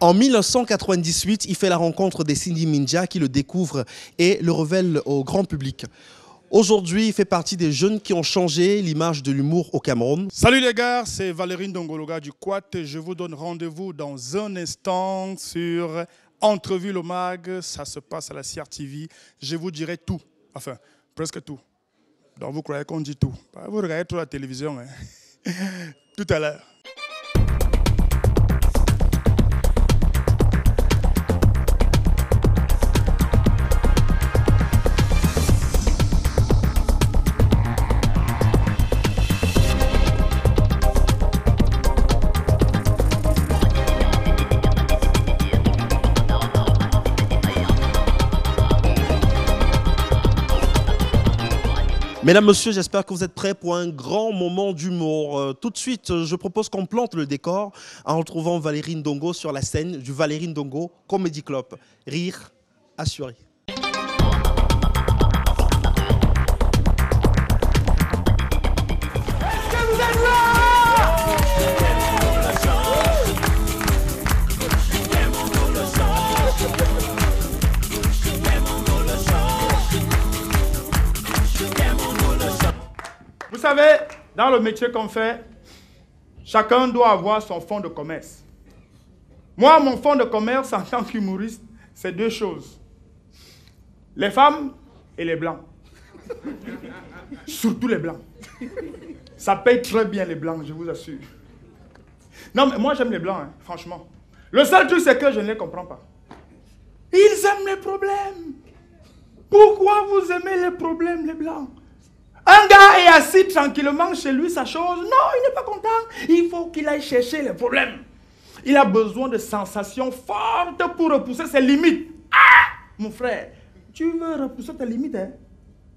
En 1998, il fait la rencontre des Cindy Minja qui le découvrent et le révèlent au grand public. Aujourd'hui, il fait partie des jeunes qui ont changé l'image de l'humour au Cameroun. Salut les gars, c'est Valérie Ndongologa du Quat. Je vous donne rendez-vous dans un instant sur Entrevue le Mag. Ça se passe à la CRTV. Je vous dirai tout, enfin presque tout. Donc vous croyez qu'on dit tout. Vous regardez trop la télévision. Hein. Tout à l'heure. Mesdames, Messieurs, j'espère que vous êtes prêts pour un grand moment d'humour. Tout de suite, je propose qu'on plante le décor en retrouvant Valérie Ndongo sur la scène du Valérie Ndongo Comedy Club. Rire assuré. Vous savez, dans le métier qu'on fait, chacun doit avoir son fonds de commerce. Moi, mon fonds de commerce en tant qu'humoriste, c'est deux choses. Les femmes et les blancs. Surtout les blancs. Ça paye très bien les blancs, je vous assure. Non, mais moi j'aime les blancs, hein, franchement. Le seul truc, c'est que je ne les comprends pas. Ils aiment les problèmes. Pourquoi vous aimez les problèmes, les blancs? Un gars est assis tranquillement chez lui, sa chose. Non, il n'est pas content. Il faut qu'il aille chercher les problèmes. Il a besoin de sensations fortes pour repousser ses limites. Ah, mon frère, tu veux repousser tes limites, hein?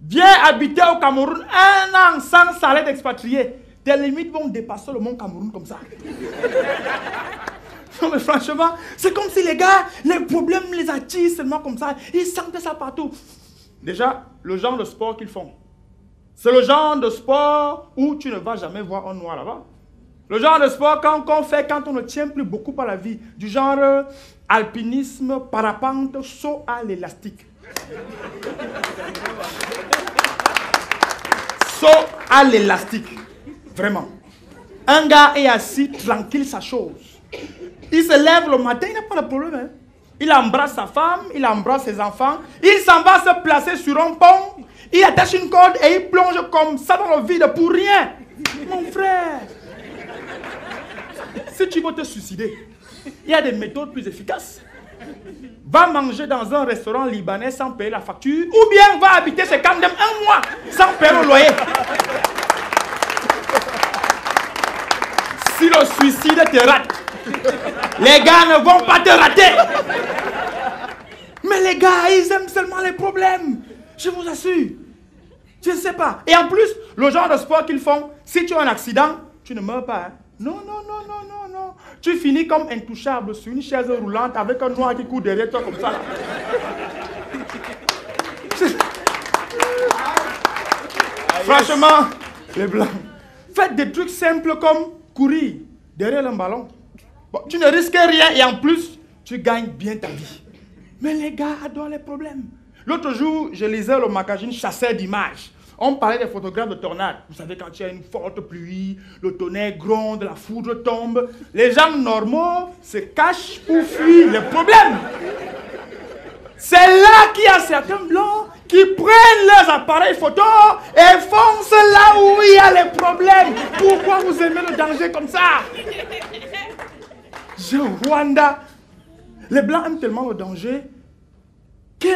Viens habiter au Cameroun 1 an sans salaire d'expatrié. Tes limites vont dépasser le monde Cameroun comme ça. Non mais franchement, c'est comme si les gars, les problèmes les attirent seulement comme ça. Ils sentent ça partout. Déjà, le genre de sport qu'ils font. C'est le genre de sport où tu ne vas jamais voir un noir là-bas. Le genre de sport qu'on fait quand on ne tient plus beaucoup à la vie. Du genre alpinisme, parapente, saut à l'élastique. Saut à l'élastique. Vraiment. Un gars est assis tranquille, sa chose. Il se lève le matin, il n'a pas de problème. Hein? Il embrasse sa femme, il embrasse ses enfants. Il s'en va se placer sur un pont. Il attache une corde et il plonge comme ça dans le vide pour rien. Mon frère, si tu veux te suicider, il y a des méthodes plus efficaces. Va manger dans un restaurant libanais sans payer la facture ou bien va habiter chez Kandem 1 mois sans payer le loyer. Si le suicide te rate, les gars ne vont pas te rater. Mais les gars, ils aiment seulement les problèmes. Je vous assure. Je ne sais pas. Et en plus, le genre de sport qu'ils font, si tu as un accident, tu ne meurs pas. Hein? Non, non, non, non, non, non. Tu finis comme intouchable sur une chaise roulante avec un noir qui court derrière toi comme ça. Là. Franchement, les blancs, faites des trucs simples comme courir derrière un ballon. Bon, tu ne risques rien et en plus, tu gagnes bien ta vie. Mais les gars adorent les problèmes. L'autre jour, je lisais le magazine Chasseur d'images. On parlait des photographes de tornades. Vous savez, quand il y a une forte pluie, le tonnerre gronde, la foudre tombe. Les gens normaux se cachent pour fuir les problèmes. C'est là qu'il y a certains blancs qui prennent leurs appareils photo et foncent là où il y a les problèmes. Pourquoi vous aimez le danger comme ça? Je Rwanda. Les blancs aiment tellement le danger que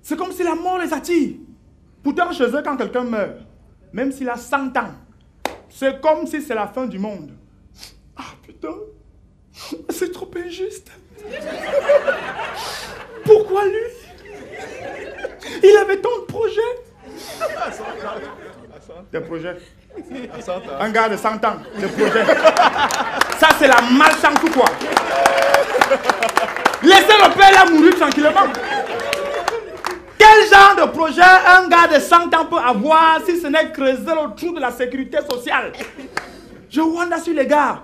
c'est comme si la mort les attire. Pourtant, chez eux, quand quelqu'un meurt, même s'il a 100 ans, c'est comme si c'est la fin du monde. Ah putain, c'est trop injuste. Pourquoi lui? Il avait tant de projets. Des projets. Un gars de 100 ans, des projets. Ça, c'est la malchance ou quoi? Laissez le père là mourir tranquillement. Quel genre de projet un gars de 100 ans peut avoir si ce n'est creuser le trou de la sécurité sociale? Je wonder sur les gars.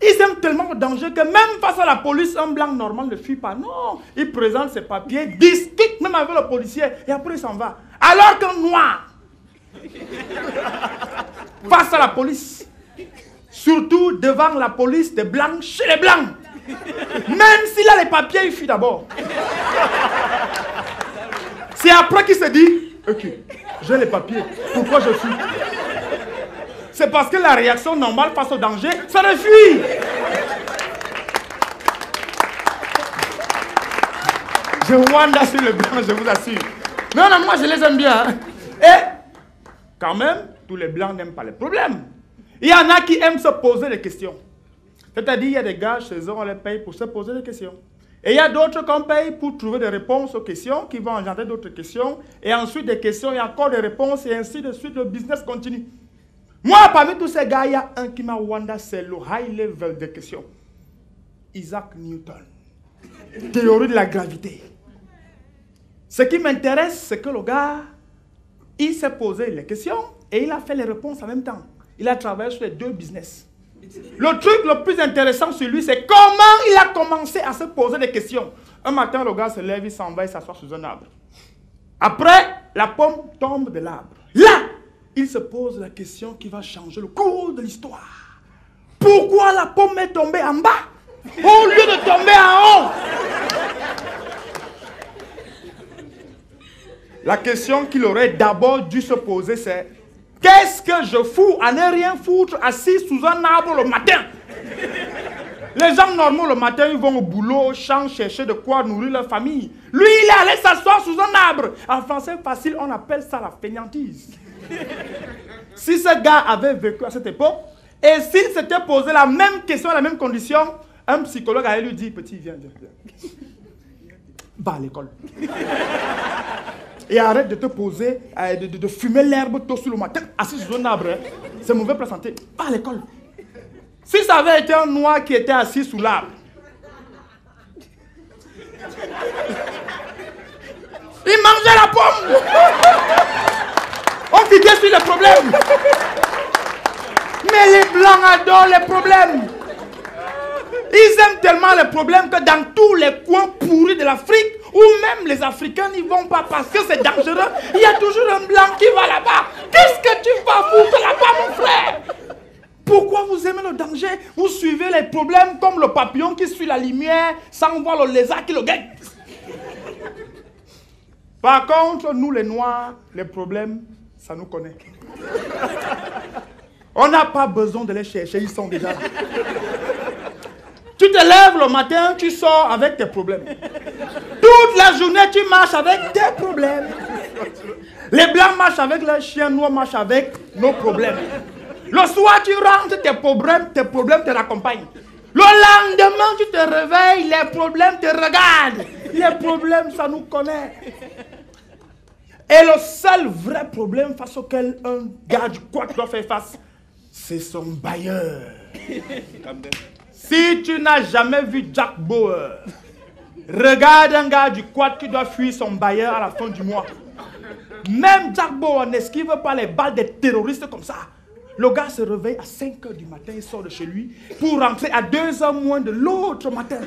Ils aiment tellement le danger que même face à la police, un blanc normal ne fuit pas. Non, il présente ses papiers, discute même avec le policier et après il s'en va. Alors qu'un noir, face à la police, surtout devant la police des blancs, chez les blancs, même s'il a les papiers, il fuit d'abord. C'est après qu'il se dit, ok, j'ai les papiers, pourquoi je fuis? C'est parce que la réaction normale face au danger, ça le fuit. Je wanda sur le blanc, je vous assure. Non, non, moi je les aime bien. Hein. Et quand même, tous les blancs n'aiment pas les problèmes. Il y en a qui aiment se poser des questions. C'est-à-dire, il y a des gars chez eux, on les paye pour se poser des questions. Et il y a d'autres qu'on paye pour trouver des réponses aux questions qui vont engendrer d'autres questions. Et ensuite des questions et encore des réponses et ainsi de suite, le business continue. Moi, parmi tous ces gars, il y a un qui m'a wanda, c'est le high level des questions. Isaac Newton. Théorie de la gravité. Ce qui m'intéresse, c'est que le gars, il s'est posé les questions et il a fait les réponses en même temps. Il a travaillé sur les deux business. Le truc le plus intéressant sur lui, c'est comment il a commencé à se poser des questions. Un matin, le gars se lève, il s'en va, il s'assoit sous un arbre. Après, la pomme tombe de l'arbre. Là, il se pose la question qui va changer le cours de l'histoire. Pourquoi la pomme est tombée en bas au lieu de tomber en haut? La question qu'il aurait d'abord dû se poser, c'est qu'est-ce que je fous à ne rien foutre assis sous un arbre le matin? Les gens normaux le matin, ils vont au boulot, au champ, chercher de quoi nourrir leur famille. Lui, il est allé s'asseoir sous un arbre. En français facile, on appelle ça la fainéantise. Si ce gars avait vécu à cette époque, et s'il s'était posé la même question, la même condition, un psychologue allait lui dire, petit, viens. Va à l'école. Et arrête de te poser, de fumer l'herbe tôt sur le matin, assis sous un arbre. C'est mauvais pour la santé. Va à l'école. Si ça avait été un noir qui était assis sous l'arbre, il mangeait la pomme. On figurait sur les problèmes. Mais les blancs adorent les problèmes. Ils aiment tellement les problèmes que dans tous les coins pourris de l'Afrique, où même les Africains n'y vont pas parce que c'est dangereux, il y a toujours un blanc qui va là-bas. Qu'est-ce que tu vas foutre là-bas, mon frère? Pourquoi vous aimez le danger? Vous suivez les problèmes comme le papillon qui suit la lumière sans voir le lézard qui le guette. Par contre, nous les Noirs, les problèmes, ça nous connaît. On n'a pas besoin de les chercher, ils sont déjà là. Tu te lèves le matin, tu sors avec tes problèmes. Toute la journée, tu marches avec tes problèmes. Les blancs marchent avec leurs chiens, nous on marche avec nos problèmes. Le soir, tu rentres, tes problèmes te raccompagnent. Le lendemain, tu te réveilles, les problèmes te regardent. Les problèmes, ça nous connaît. Et le seul vrai problème face auquel un gars du quad doit faire face, c'est son bailleur. Si tu n'as jamais vu Jack Bauer, regarde un gars du quad qui doit fuir son bailleur à la fin du mois. Même Jack Bauer n'esquive pas les balles des terroristes comme ça. Le gars se réveille à 5 h du matin, il sort de chez lui pour rentrer à 2 h moins de l'autre matin.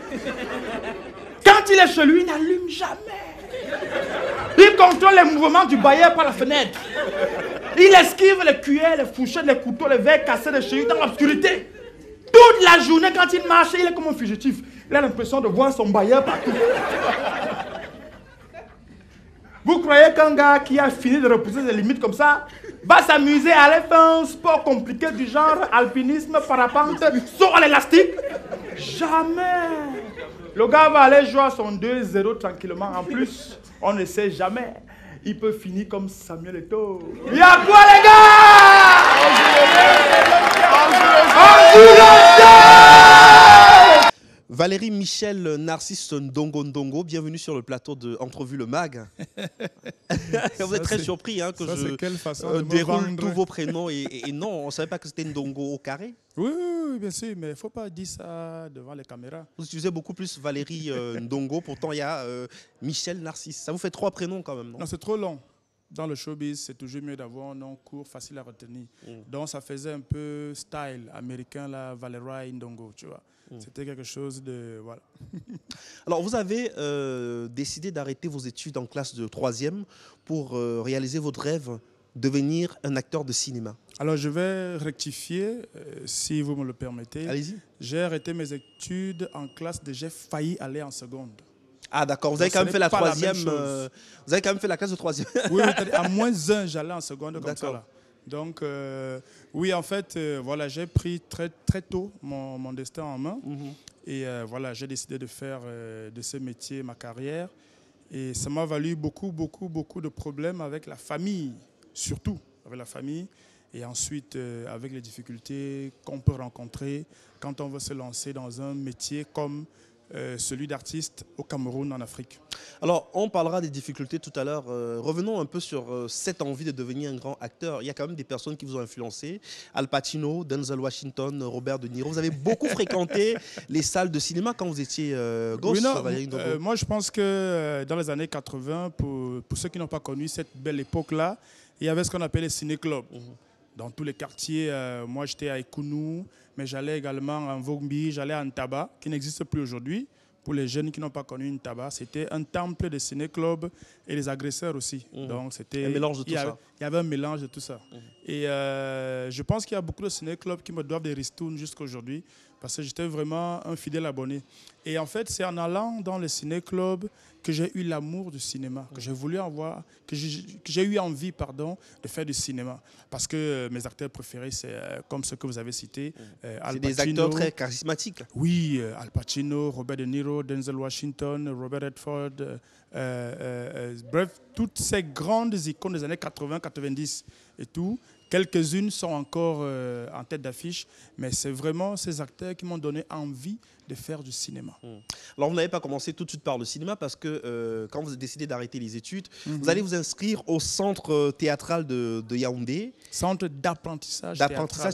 Quand il est chez lui, il n'allume jamais. Il contrôle les mouvements du bailleur par la fenêtre. Il esquive les cuillères, les fourchettes, les couteaux, les verres cassés de chez lui dans l'obscurité. Toute la journée, quand il marche, il est comme un fugitif. Il a l'impression de voir son bailleur partout. Vous croyez qu'un gars qui a fini de repousser ses limites comme ça va s'amuser à aller faire un sport compliqué du genre alpinisme, parapente, saut à l'élastique? Jamais. Le gars va aller jouer à son 2-0 tranquillement. En plus, on ne sait jamais. Il peut finir comme Samuel Eto'o. Il y a quoi, les gars? Valérie Michel Narcisse Ndongo, bienvenue sur le plateau de Entrevue le Mag. Vous êtes très surpris hein, que je déroule tous vos prénoms et non, on ne savait pas que c'était Ndongo au carré. Oui, bien sûr, mais il ne faut pas dire ça devant les caméras. Vous utilisez beaucoup plus Valérie Ndongo, pourtant il y a Michel Narcisse. Ça vous fait 3 prénoms quand même, non? Non, c'est trop long. dans le showbiz, c'est toujours mieux d'avoir un nom court, facile à retenir. Donc, ça faisait un peu style américain, là, Valerie Ndongo, tu vois. C'était quelque chose de... Voilà. Alors, vous avez décidé d'arrêter vos études en classe de 3e pour réaliser votre rêve, devenir un acteur de cinéma. Alors, je vais rectifier, si vous me le permettez. Allez-y. J'ai arrêté mes études en classe de... J'ai failli aller en seconde. Ah, d'accord. Vous avez quand même fait la 3e. Vous avez quand même fait la classe de 3e. Oui, à -1, j'allais en seconde comme ça. Là. Donc, oui, en fait, voilà, j'ai pris très, très tôt mon destin en main. Et voilà, j'ai décidé de faire de ce métier ma carrière. Et ça m'a valu beaucoup de problèmes avec la famille, surtout avec la famille. Et ensuite, avec les difficultés qu'on peut rencontrer quand on veut se lancer dans un métier comme celui d'artiste au Cameroun, en Afrique. Alors, on parlera des difficultés tout à l'heure. Revenons un peu sur cette envie de devenir un grand acteur. Il y a quand même des personnes qui vous ont influencé. Al Pacino, Denzel Washington, Robert De Niro. Vous avez beaucoup fréquenté les salles de cinéma quand vous étiez gosse, Valérie Ndongo. Moi, je pense que dans les années 80, pour ceux qui n'ont pas connu cette belle époque-là, il y avait ce qu'on appelait les ciné-clubs. Dans tous les quartiers, moi j'étais à Ekounou, mais j'allais également en Vogbi, j'allais à Ntaba, qui n'existe plus aujourd'hui. Pour les jeunes qui n'ont pas connu Ntaba, c'était un temple de ciné-club et des agresseurs aussi. Donc c'était un mélange de tout ça. Il y avait un mélange de tout ça. Et je pense qu'il y a beaucoup de ciné-clubs qui me doivent des ristournes jusqu'à aujourd'hui, parce que j'étais vraiment un fidèle abonné. Et en fait, c'est en allant dans les ciné-clubs que j'ai eu l'amour du cinéma, que j'ai voulu avoir, que j'ai eu envie, de faire du cinéma. Parce que mes acteurs préférés, c'est comme ceux que vous avez cités. C'est des acteurs très charismatiques. Oui, Al Pacino, Robert De Niro, Denzel Washington, Robert Redford, bref, toutes ces grandes icônes des années 80, 90 et tout. Quelques-unes sont encore en tête d'affiche, mais c'est vraiment ces acteurs qui m'ont donné envie de faire du cinéma. Alors, vous n'avez pas commencé tout de suite par le cinéma parce que quand vous avez décidé d'arrêter les études, vous allez vous inscrire au centre théâtral de Yaoundé. Centre d'apprentissage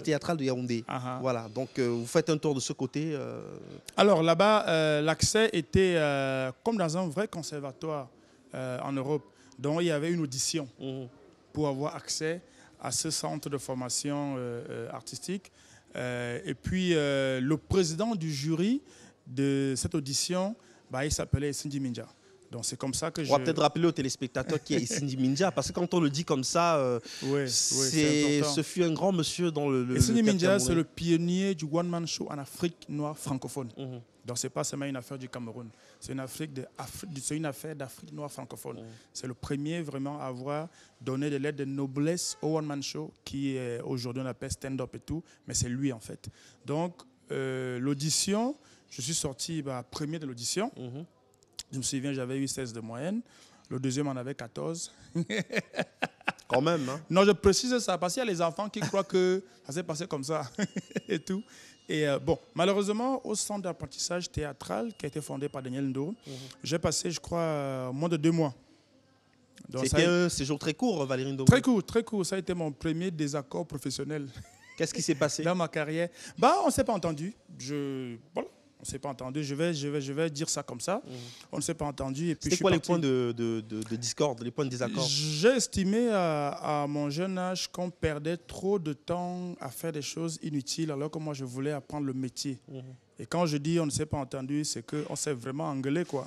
théâtral de Yaoundé. Voilà, donc vous faites un tour de ce côté. Alors là-bas, l'accès était comme dans un vrai conservatoire en Europe. Donc il y avait une audition pour avoir accès à ce centre de formation artistique. Et puis, le président du jury de cette audition, il s'appelait Cindy Minja. Donc, c'est comme ça que on va peut-être rappeler aux téléspectateurs qui est Cindy Minja, parce que quand on le dit comme ça, ce fut un grand monsieur dans le Cindy Minja, c'est le pionnier du one-man show en Afrique noire francophone. Donc, ce n'est pas seulement une affaire du Cameroun, c'est une affaire d'Afrique noire francophone. C'est le premier vraiment à avoir donné des lettres de noblesse au one-man show, qui aujourd'hui on appelle stand-up et tout, mais c'est lui en fait. Donc, l'audition, je suis sorti premier de l'audition. Je me souviens, j'avais eu 16 de moyenne. Le deuxième en avait 14. Quand même, hein? Non, je précise ça parce qu'il y a les enfants qui croient que ça s'est passé comme ça et tout. Et bon, malheureusement, au centre d'apprentissage théâtral qui a été fondé par Daniel Ndo, j'ai passé, je crois, moins de 2 mois. C'était un séjour très court, Valérie Ndongo. Très court. Ça a été mon premier désaccord professionnel. Qu'est-ce qui s'est passé dans ma carrière? On ne s'est pas entendu. Voilà. On ne s'est pas entendu. Je vais dire ça comme ça. On ne s'est pas entendu. C'était quoi les points de discorde, les points de désaccord? J'ai estimé à mon jeune âge qu'on perdait trop de temps à faire des choses inutiles alors que moi, je voulais apprendre le métier. Et quand je dis on ne s'est pas entendu, c'est qu'on s'est vraiment engueulé, quoi.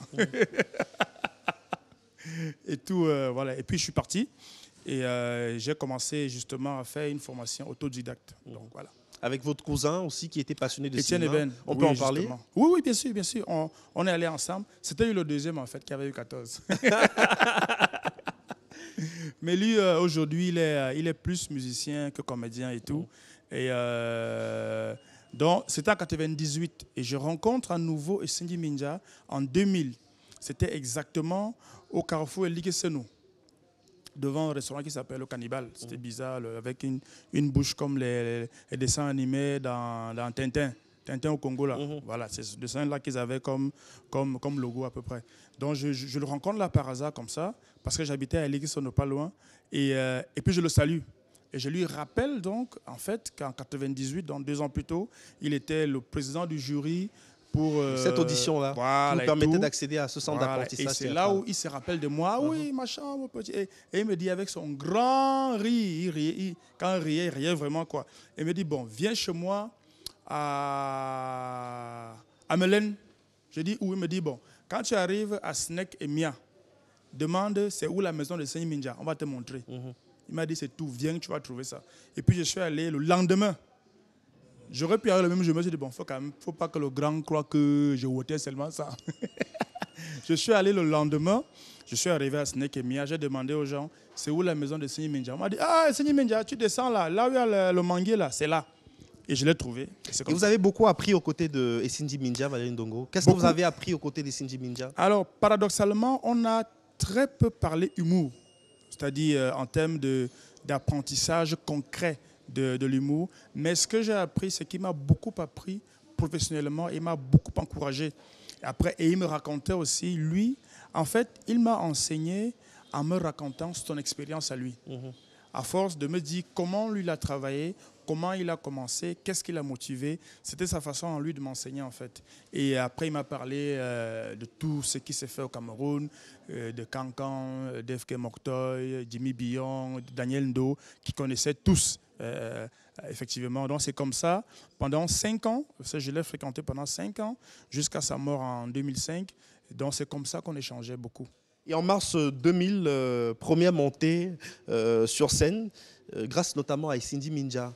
Et tout, voilà. Et puis, je suis parti. Et j'ai commencé justement à faire une formation autodidacte. Donc, voilà. Avec votre cousin aussi qui était passionné de Étienne cinéma. Eben. On peut en parler? Oui, bien sûr, bien sûr. On est allés ensemble. C'était le deuxième, en fait, qui avait eu 14. Mais lui, aujourd'hui, il est plus musicien que comédien et tout. Et donc, c'était en 98. Et je rencontre à nouveau Cindy Minja en 2000. C'était exactement au Carrefour Ligue Senou, devant un restaurant qui s'appelle Le Cannibal. C'était bizarre, avec une bouche comme les dessins animés dans Tintin. Tintin au Congo, là. Voilà, c'est ce dessin-là qu'ils avaient comme logo à peu près. Donc, je le rencontre là par hasard, comme ça, parce que j'habitais à Ligue-Sono, pas loin. Et puis, je le salue. Et je lui rappelle donc, en fait, qu'en 98, donc 2 ans plus tôt, il était le président du jury pour cette audition-là, voilà, qui vous permettait d'accéder à ce centre d'apprentissage. Et c'est là où il se rappelle de moi. Oui, machin, mon petit. Et il me dit avec son grand rire, quand il riait vraiment quoi. Il me dit, bon, viens chez moi à Melen. Je dis où? Il me dit, bon, quand tu arrives à Snake et Mia, demande c'est où la maison de Seigneur Minja, on va te montrer. Il m'a dit, c'est tout, viens, tu vas trouver ça. Et puis je suis allé le lendemain. J'aurais pu aller le même jour, je me suis dit, bon, faut pas que le grand croie que je votais seulement ça. Je suis allé le lendemain, je suis arrivé à Snake et Mia, j'ai demandé aux gens, c'est où la maison de Seigneur Minja? On m'a dit, ah, Seigneur Minja, tu descends là où il y a le manguier là, c'est là. Et je l'ai trouvé. Et vous avez beaucoup appris aux côtés de Esindi Minja, Valérie Ndongo. Qu'est-ce que vous avez appris aux côtés d'Esindi Minja? Alors, paradoxalement, on a très peu parlé humour, c'est-à-dire en termes d'apprentissage concret de l'humour. Mais ce que j'ai appris, c'est qu'il m'a beaucoup appris professionnellement et il m'a beaucoup encouragé. Et il me racontait aussi, lui, en fait, il m'a enseigné en me racontant son expérience à lui. À force de me dire comment lui il a travaillé, comment il a commencé, qu'est-ce qui l'a motivé. C'était sa façon en lui de m'enseigner en fait. Et après, il m'a parlé de tout ce qui s'est fait au Cameroun, de Cancan, d'Efke Moktoy, Jimmy Billon, Daniel Ndo, qui connaissaient tous effectivement. Donc c'est comme ça, pendant 5 ans, je l'ai fréquenté pendant 5 ans, jusqu'à sa mort en 2005. Donc c'est comme ça qu'on échangeait beaucoup. Et en mars 2000, première montée sur scène, grâce notamment à Esindi Minja.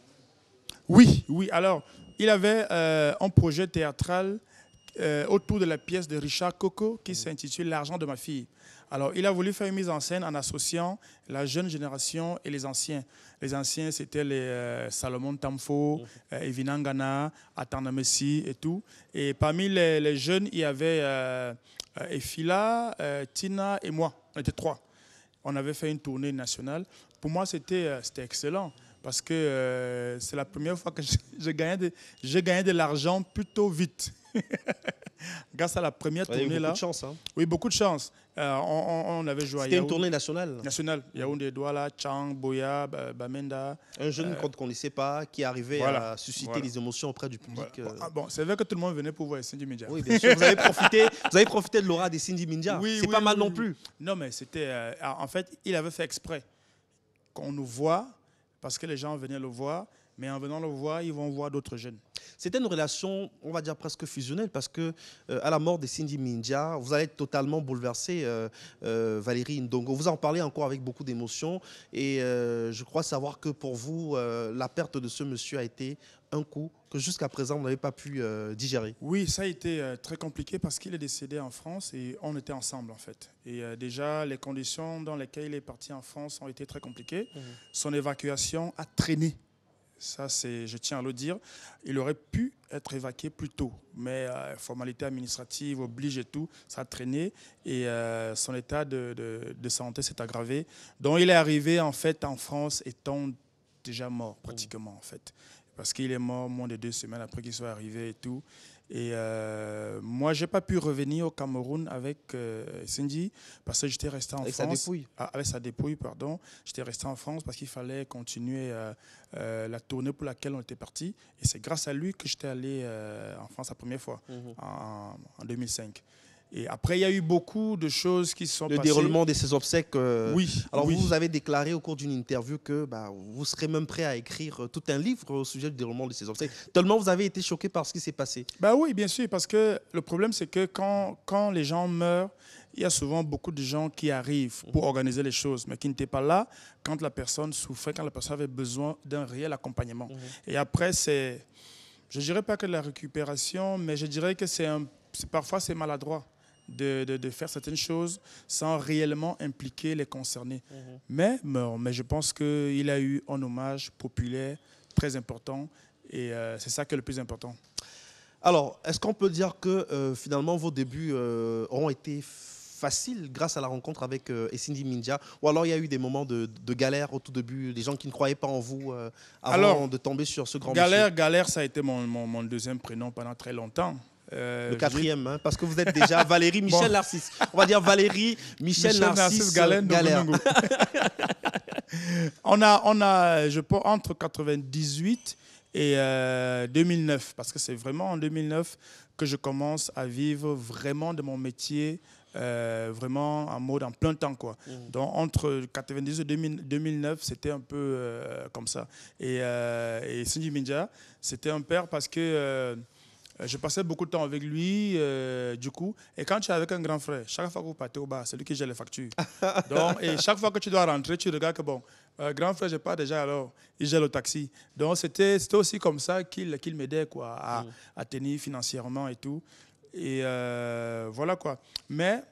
Oui. Alors, il avait un projet théâtral autour de la pièce de Richard Coco qui s'intitule L'argent de ma fille. Alors, il a voulu faire une mise en scène en associant la jeune génération et les anciens. Les anciens, c'était les Salomon Tamfo, Evinangana, Atana Messi et tout. Et parmi les jeunes, il y avait Efila, Tina et moi. On était 3. On avait fait une tournée nationale. Pour moi, c'était excellent parce que c'est la première fois que je gagnais de l'argent plutôt vite. Grâce à la première tournée là. Beaucoup de chance. Hein. Oui, beaucoup de chance. On avait joué à Yaoundé. C'était une tournée nationale. Nationale. Yaoundé, Douala, Chang, Boya, Bamenda. Un jeune qu'on ne connaissait pas, qui arrivait à susciter les émotions auprès du public. Bon, c'est vrai que tout le monde venait pour voir Esindi Minja. Oui, bien sûr. Vous avez profité de l'aura d'Esindi Minja. Oui, c'est pas mal non plus. Non, mais c'était... en fait, il avait fait exprès qu'on nous voit, parce que les gens venaient le voir, mais en venant le voir, ils vont voir d'autres jeunes. C'était une relation, on va dire presque fusionnelle, parce que à la mort d'Esindi Minja, vous allez être totalement bouleversé, Valérie Ndongo. Vous en parlez encore avec beaucoup d'émotion, et je crois savoir que pour vous, la perte de ce monsieur a été un coup que jusqu'à présent, vous n'avez pas pu digérer. Oui, ça a été très compliqué parce qu'il est décédé en France et on était ensemble en fait. Et déjà, les conditions dans lesquelles il est parti en France ont été très compliquées. Son évacuation a traîné. Ça, je tiens à le dire. Il aurait pu être évacué plus tôt, mais formalité administrative oblige et tout, ça a traîné et son état de santé s'est aggravé. Donc, il est arrivé en fait en France étant déjà mort pratiquement en fait, parce qu'il est mort moins de 2 semaines après qu'il soit arrivé et tout. Et moi, je n'ai pas pu revenir au Cameroun avec Cindy parce que j'étais resté en France. Avec sa dépouille. Avec sa dépouille, pardon. J'étais resté en France parce qu'il fallait continuer la tournée pour laquelle on était parti. Et c'est grâce à lui que j'étais allé en France la première fois, en 2005. Et après, il y a eu beaucoup de choses qui se sont passées. Le déroulement de ces obsèques. Oui. Alors, oui. vous avez déclaré au cours d'une interview que vous serez même prêt à écrire tout un livre au sujet du déroulement de ces obsèques. Tellement vous avez été choqué par ce qui s'est passé. Oui, bien sûr, parce que le problème, c'est que quand les gens meurent, il y a souvent beaucoup de gens qui arrivent pour organiser les choses, mais qui n'étaient pas là quand la personne souffrait, quand la personne avait besoin d'un réel accompagnement. Et après, je ne dirais pas que de la récupération, mais je dirais que parfois c'est maladroit de faire certaines choses sans réellement impliquer les concernés. Mais je pense qu'il a eu un hommage populaire très important et c'est ça qui est le plus important. Alors, est-ce qu'on peut dire que finalement vos débuts ont été faciles grâce à la rencontre avec Esindi Minja, ou alors il y a eu des moments de galère au tout début, des gens qui ne croyaient pas en vous avant de tomber sur ce grand monsieur? Galère, ça a été mon deuxième prénom pendant très longtemps. Le 4e, parce que vous êtes déjà Valérie Michel Narcisse. On va dire Valérie Michel Narcisse Galère. On a, je pense, entre 98 Et 2009, parce que c'est vraiment en 2009 que je commence à vivre vraiment de mon métier, vraiment en mode en plein temps, quoi. Donc entre 98 et 2009, c'était un peu comme ça. Et Sindji Minja, c'était un père parce que je passais beaucoup de temps avec lui, du coup. Et quand tu es avec un grand frère, chaque fois que vous partez au bar, c'est lui qui gère les factures. Donc, et chaque fois que tu dois rentrer, tu regardes que bon, grand frère, je pars déjà, alors il gère le taxi. Donc c'était aussi comme ça qu'il m'aidait, quoi, à tenir financièrement et tout. Et voilà, quoi. Mais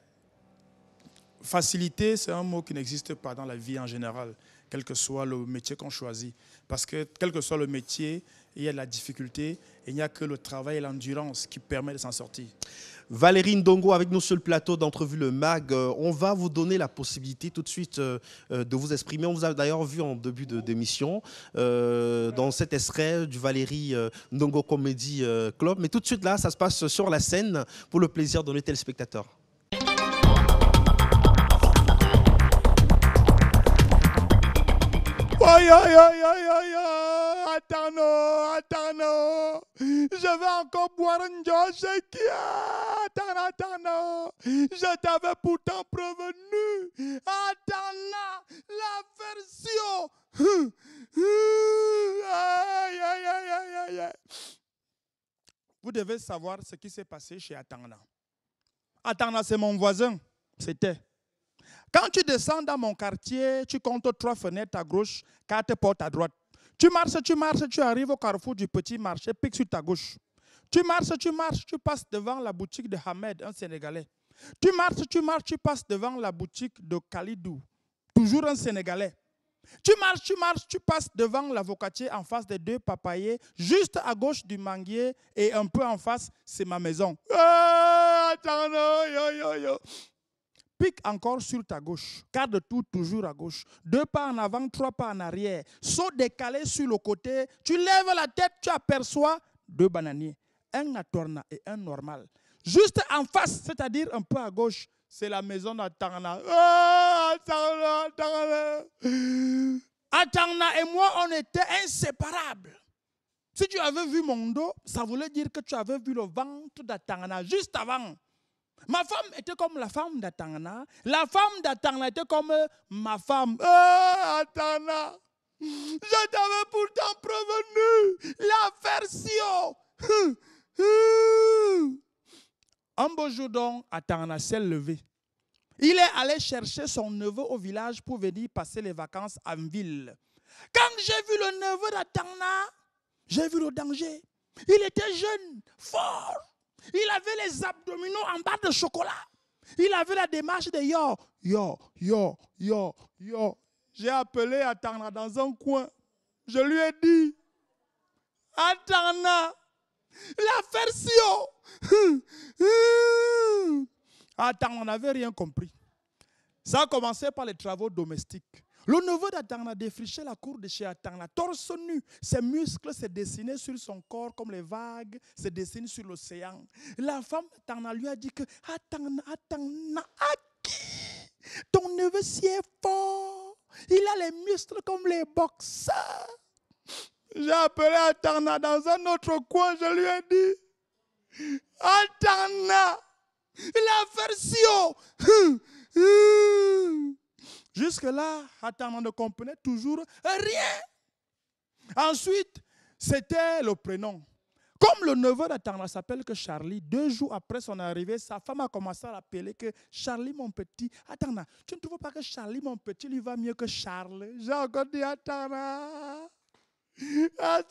facilité, c'est un mot qui n'existe pas dans la vie en général, quel que soit le métier qu'on choisit. Parce que quel que soit le métier, il y a de la difficulté et il n'y a que le travail et l'endurance qui permettent de s'en sortir. Valérie Ndongo avec nous sur le plateau d'Entrevue le Mag. On va vous donner la possibilité tout de suite de vous exprimer. On vous a d'ailleurs vu en début d'émission dans cet extrait du Valérie Ndongo Comedy Club. Mais tout de suite là, ça se passe sur la scène pour le plaisir de nos téléspectateurs. Aïe, aïe, aïe, aïe, aïe, aïe. Attends, je vais encore boire un Josh. Attends. Je t'avais pourtant prévenu. Attends, la version. Aïe, aïe, aïe, aïe. Vous devez savoir ce qui s'est passé chez Atangana. Atangana, c'est mon voisin. C'était. Quand tu descends dans mon quartier, tu comptes 3 fenêtres à gauche, 4 portes à droite. Tu marches, tu arrives au carrefour du petit marché, pique sur ta gauche. Tu marches, tu passes devant la boutique de Hamed, un Sénégalais. Tu marches, tu passes devant la boutique de Khalidou, toujours un Sénégalais. Tu marches, tu passes devant l'avocatier en face des 2 papayers, juste à gauche du manguier et un peu en face, c'est ma maison. Attends, yo. Pique encore sur ta gauche. Garde tout toujours à gauche. 2 pas en avant, 3 pas en arrière. Saut décalé sur le côté. Tu lèves la tête, tu aperçois 2 bananiers. Un Atorna et un normal. Juste en face, c'est-à-dire un peu à gauche, c'est la maison d'Atangana. Atangana et moi, on était inséparables. Si tu avais vu mon dos, ça voulait dire que tu avais vu le ventre d'Atangana juste avant. Ma femme était comme la femme d'Atangana. La femme d'Atangana était comme ma femme. Atangana, je t'avais pourtant prévenu. La version. Un beau jour donc, Atangana s'est levé. Il est allé chercher son neveu au village pour venir passer les vacances en ville. Quand j'ai vu le neveu d'Atangana, j'ai vu le danger. Il était jeune, fort. Il avait les abdominaux en barre de chocolat. Il avait la démarche de yo. J'ai appelé Atangana dans un coin. Je lui ai dit, Atangana, la version. Atangana n'avait rien compris. Ça a commencé par les travaux domestiques. Le neveu d'Atangana défrichait la cour de chez Atangana, torse nu. Ses muscles se dessinaient sur son corps comme les vagues se dessinent sur l'océan. La femme d'Atangana lui a dit que Atangana, ton neveu si est fort. Il a les muscles comme les boxeurs. J'ai appelé Atangana dans un autre coin, je lui ai dit, Atangana, la version. Jusque-là, Atangana ne comprenait toujours rien. Ensuite, c'était le prénom. Comme le neveu d'Atangana s'appelle que Charlie, 2 jours après son arrivée, sa femme a commencé à l'appeler que Charlie mon petit. Atangana, tu ne trouves pas que Charlie mon petit lui va mieux que Charles? J'ai encore dit Atangana, la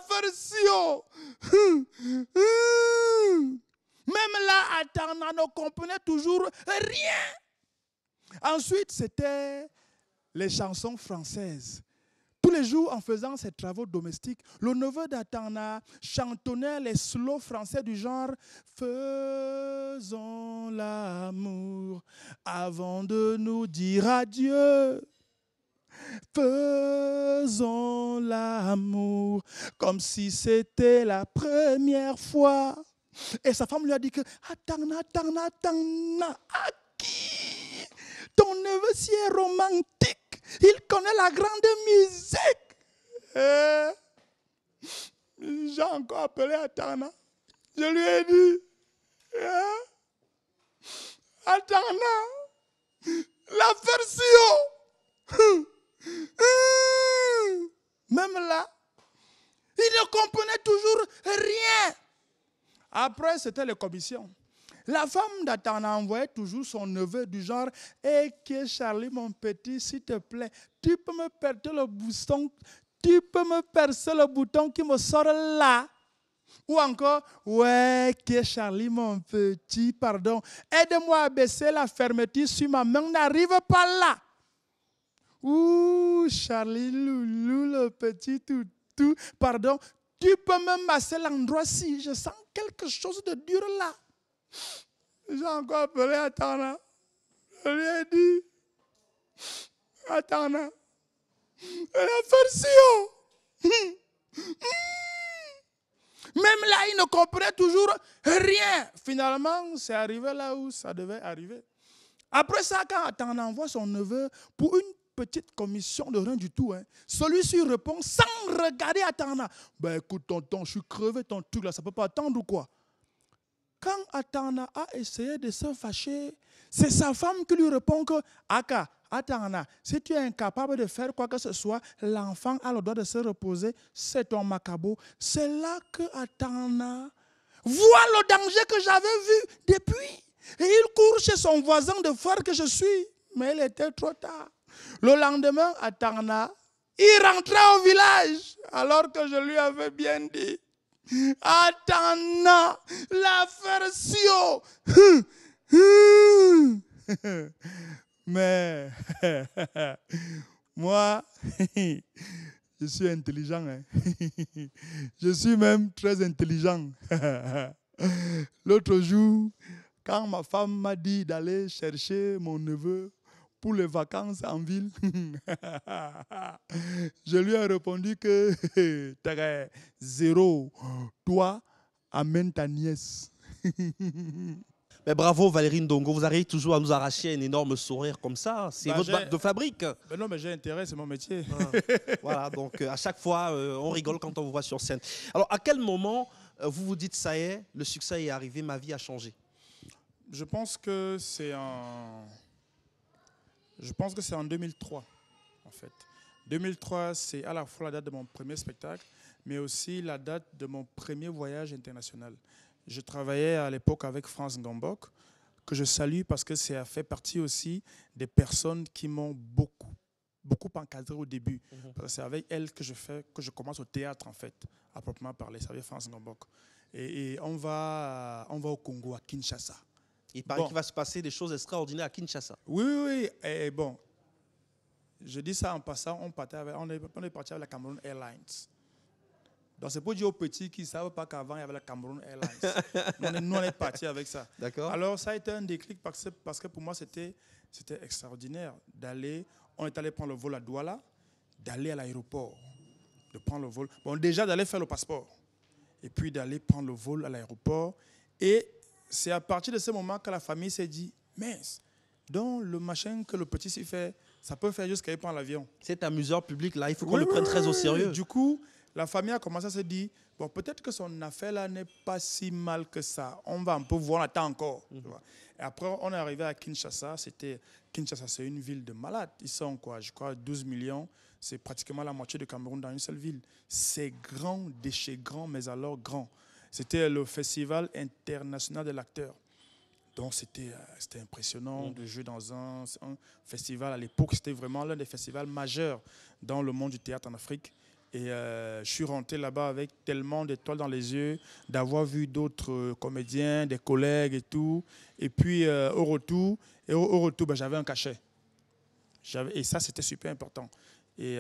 version. Même là, Atangana ne comprenait toujours rien. Ensuite, c'était les chansons françaises. Tous les jours, en faisant ses travaux domestiques, le neveu d'Atangana chantonnait les slows français du genre « Faisons l'amour avant de nous dire adieu. Faisons l'amour comme si c'était la première fois. » Et sa femme lui a dit que « Atangana, ton neveu si est romantique. Il connaît la grande musique. » Et j'ai encore appelé Atana. Je lui ai dit, Atana, la version. Même là, il ne comprenait toujours rien. Après, c'était les commissions. La femme d'Atana envoyait toujours son neveu du genre « Eh, que Charlie, mon petit, s'il te plaît, tu peux me percer le bouton qui me sort là ?» Ou encore « Ouais, que Charlie, mon petit, pardon, aide-moi à baisser la fermeture sur ma main, n'arrive pas là. » Ouh, Charlie, loulou, le petit toutou, pardon, tu peux me masser l'endroit si je sens quelque chose de dur là. J'ai encore appelé Atana. Je lui ai dit, Atana, la version. Même là, il ne comprenait toujours rien. Finalement, c'est arrivé là où ça devait arriver. Après ça, quand Atana envoie son neveu pour une petite commission de rien du tout, celui-ci répond sans regarder Atana. Ben écoute, tonton, je suis crevé, ton truc là, ça ne peut pas attendre ou quoi? Quand Atana a essayé de se fâcher, c'est sa femme qui lui répond que Aka, Atana, si tu es incapable de faire quoi que ce soit, l'enfant a le droit de se reposer, c'est ton macabo. C'est là que Atana voit le danger que j'avais vu depuis. Et il court chez son voisin de frère que je suis. Mais il était trop tard. Le lendemain, Atana, il rentrait au village alors que je lui avais bien dit. Atana, la version. Mais moi, je suis intelligent. Je suis même très intelligent. L'autre jour, quand ma femme m'a dit d'aller chercher mon neveu pour les vacances en ville, je lui ai répondu que t'as 0. Toi, amène ta nièce. Mais bravo Valérie Ndongo, vous arrivez toujours à nous arracher un énorme sourire comme ça. C'est votre marque de fabrique. Ben non, mais j'ai intérêt, c'est mon métier. Voilà, donc à chaque fois, on rigole quand on vous voit sur scène. Alors, à quel moment vous vous dites, ça y est, le succès est arrivé, ma vie a changé? Je pense que c'est en 2003, en fait. 2003, c'est à la fois la date de mon premier spectacle, mais aussi la date de mon premier voyage international. Je travaillais à l'époque avec France Ngambok, que je salue parce que ça fait partie aussi des personnes qui m'ont beaucoup encadré au début. Parce que c'est avec elle que je commence au théâtre, en fait, à proprement parler. C'est avec France Ngambok. Et on va au Congo, à Kinshasa. Il paraît qu'il va se passer des choses extraordinaires à Kinshasa. Oui. Et bon, je dis ça en passant, on est parti avec la Cameroun Airlines. Donc c'est pour dire aux petits qui ne savent pas qu'avant il y avait la Cameroun Airlines. Nous on est partis avec ça. D'accord. Alors ça a été un déclic parce que pour moi c'était extraordinaire d'aller. On est allé prendre le vol à Douala, d'aller à l'aéroport, de prendre le vol. Bon, déjà d'aller faire le passeport, et puis d'aller prendre le vol à l'aéroport. Et c'est à partir de ce moment que la famille s'est dit, mince, donc le machin que le petit s'y fait, ça peut faire jusqu'à y prendre l'avion. Cet amuseur public là, il faut qu'on le prenne très au sérieux. Du coup, la famille a commencé à se dire, bon, peut-être que son affaire là n'est pas si mal que ça. On va un peu voir, on attend encore. Tu vois. Et après, on est arrivé à Kinshasa. Kinshasa, c'est une ville de malades. Ils sont quoi, je crois, 12 millions. C'est pratiquement la moitié du Cameroun dans une seule ville. C'est grand, de chez grand, mais alors grand. C'était le Festival international de l'acteur. Donc, c'était impressionnant de jouer dans un festival. À l'époque, c'était vraiment l'un des festivals majeurs dans le monde du théâtre en Afrique. Et je suis rentré là-bas avec tellement d'étoiles dans les yeux, d'avoir vu d'autres comédiens, des collègues et tout. Et puis, au retour, ben, j'avais un cachet. Et ça, c'était super important. Et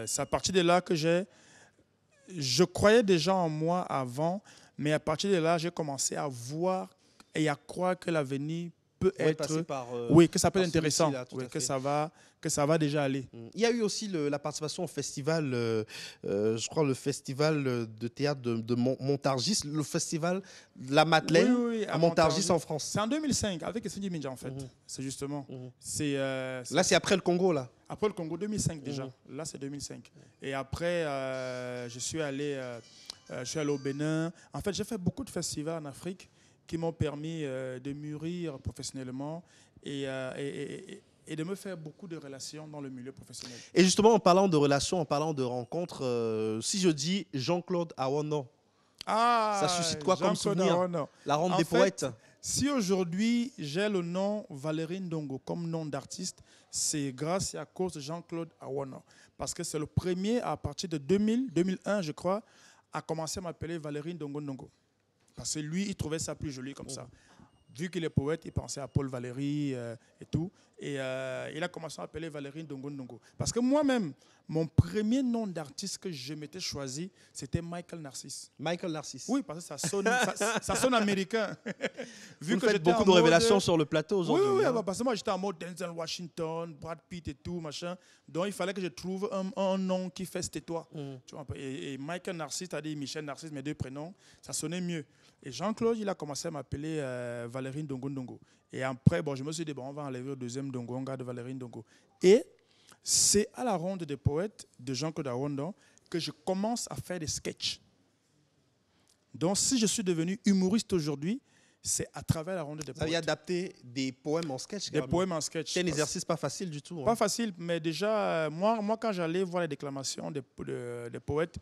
c'est à partir de là que je croyais déjà en moi avant, mais à partir de là, j'ai commencé à voir et à croire que l'avenir peut être, passer par, oui, que ça peut par être intéressant, celui-ci, là, tout oui, à fait. que ça va déjà aller. Il y a eu aussi la participation au festival, je crois le festival de théâtre de Montargis, le festival de la Madeleine Oui, oui, à Montargis en France. C'est en 2005 avec Essendi Minja en fait. C'est justement. Là, c'est après le Congo, là. Après le Congo, 2005 déjà. Là, c'est 2005. Et après, je suis allé au Bénin. En fait, j'ai fait beaucoup de festivals en Afrique qui m'ont permis de mûrir professionnellement et de me faire beaucoup de relations dans le milieu professionnel. Et justement, en parlant de relations, en parlant de rencontres, si je dis Jean-Claude Awono, ça suscite quoi comme souvenir? La ronde des poètes. Si aujourd'hui j'ai le nom Valérie Ndongo comme nom d'artiste, c'est grâce et à cause de Jean-Claude Awono. Parce que c'est le premier, à partir de 2001, je crois, à commencer à m'appeler Valérie Ndongo Ndongo. Parce que lui, il trouvait ça plus joli comme ça. Vu qu'il est poète, il pensait à Paul Valéry et tout. Et il a commencé à m'appeler Valérie Ndongo Ndongo. Parce que moi-même, mon premier nom d'artiste que je m'étais choisi, c'était Michael Narcisse. Michael Narcisse. Oui, parce que ça sonne américain. Vu que faites beaucoup de révélations sur le plateau aujourd'hui. Oui, parce que moi j'étais en mode Denzel Washington, Brad Pitt et tout, machin. Donc il fallait que je trouve un nom qui fait c'était toi. Tu vois, et Michael Narcisse, c'est-à-dire Michel Narcisse, mes deux prénoms, ça sonnait mieux. Et Jean-Claude, il a commencé à m'appeler Valérie Ndongo Ndongo. Et après, je me suis dit, on va enlever le deuxième Ndongo, on garde Valérie Ndongo. Et c'est à la ronde des poètes de Jean-Claude Awono que je commence à faire des sketchs. Donc, si je suis devenu humoriste aujourd'hui, c'est à travers la ronde des poètes. Vous avez adapté des poèmes en sketch? Des poèmes en sketch. C'est un exercice pas facile du tout. Pas facile, mais déjà, moi quand j'allais voir les déclamations des poètes,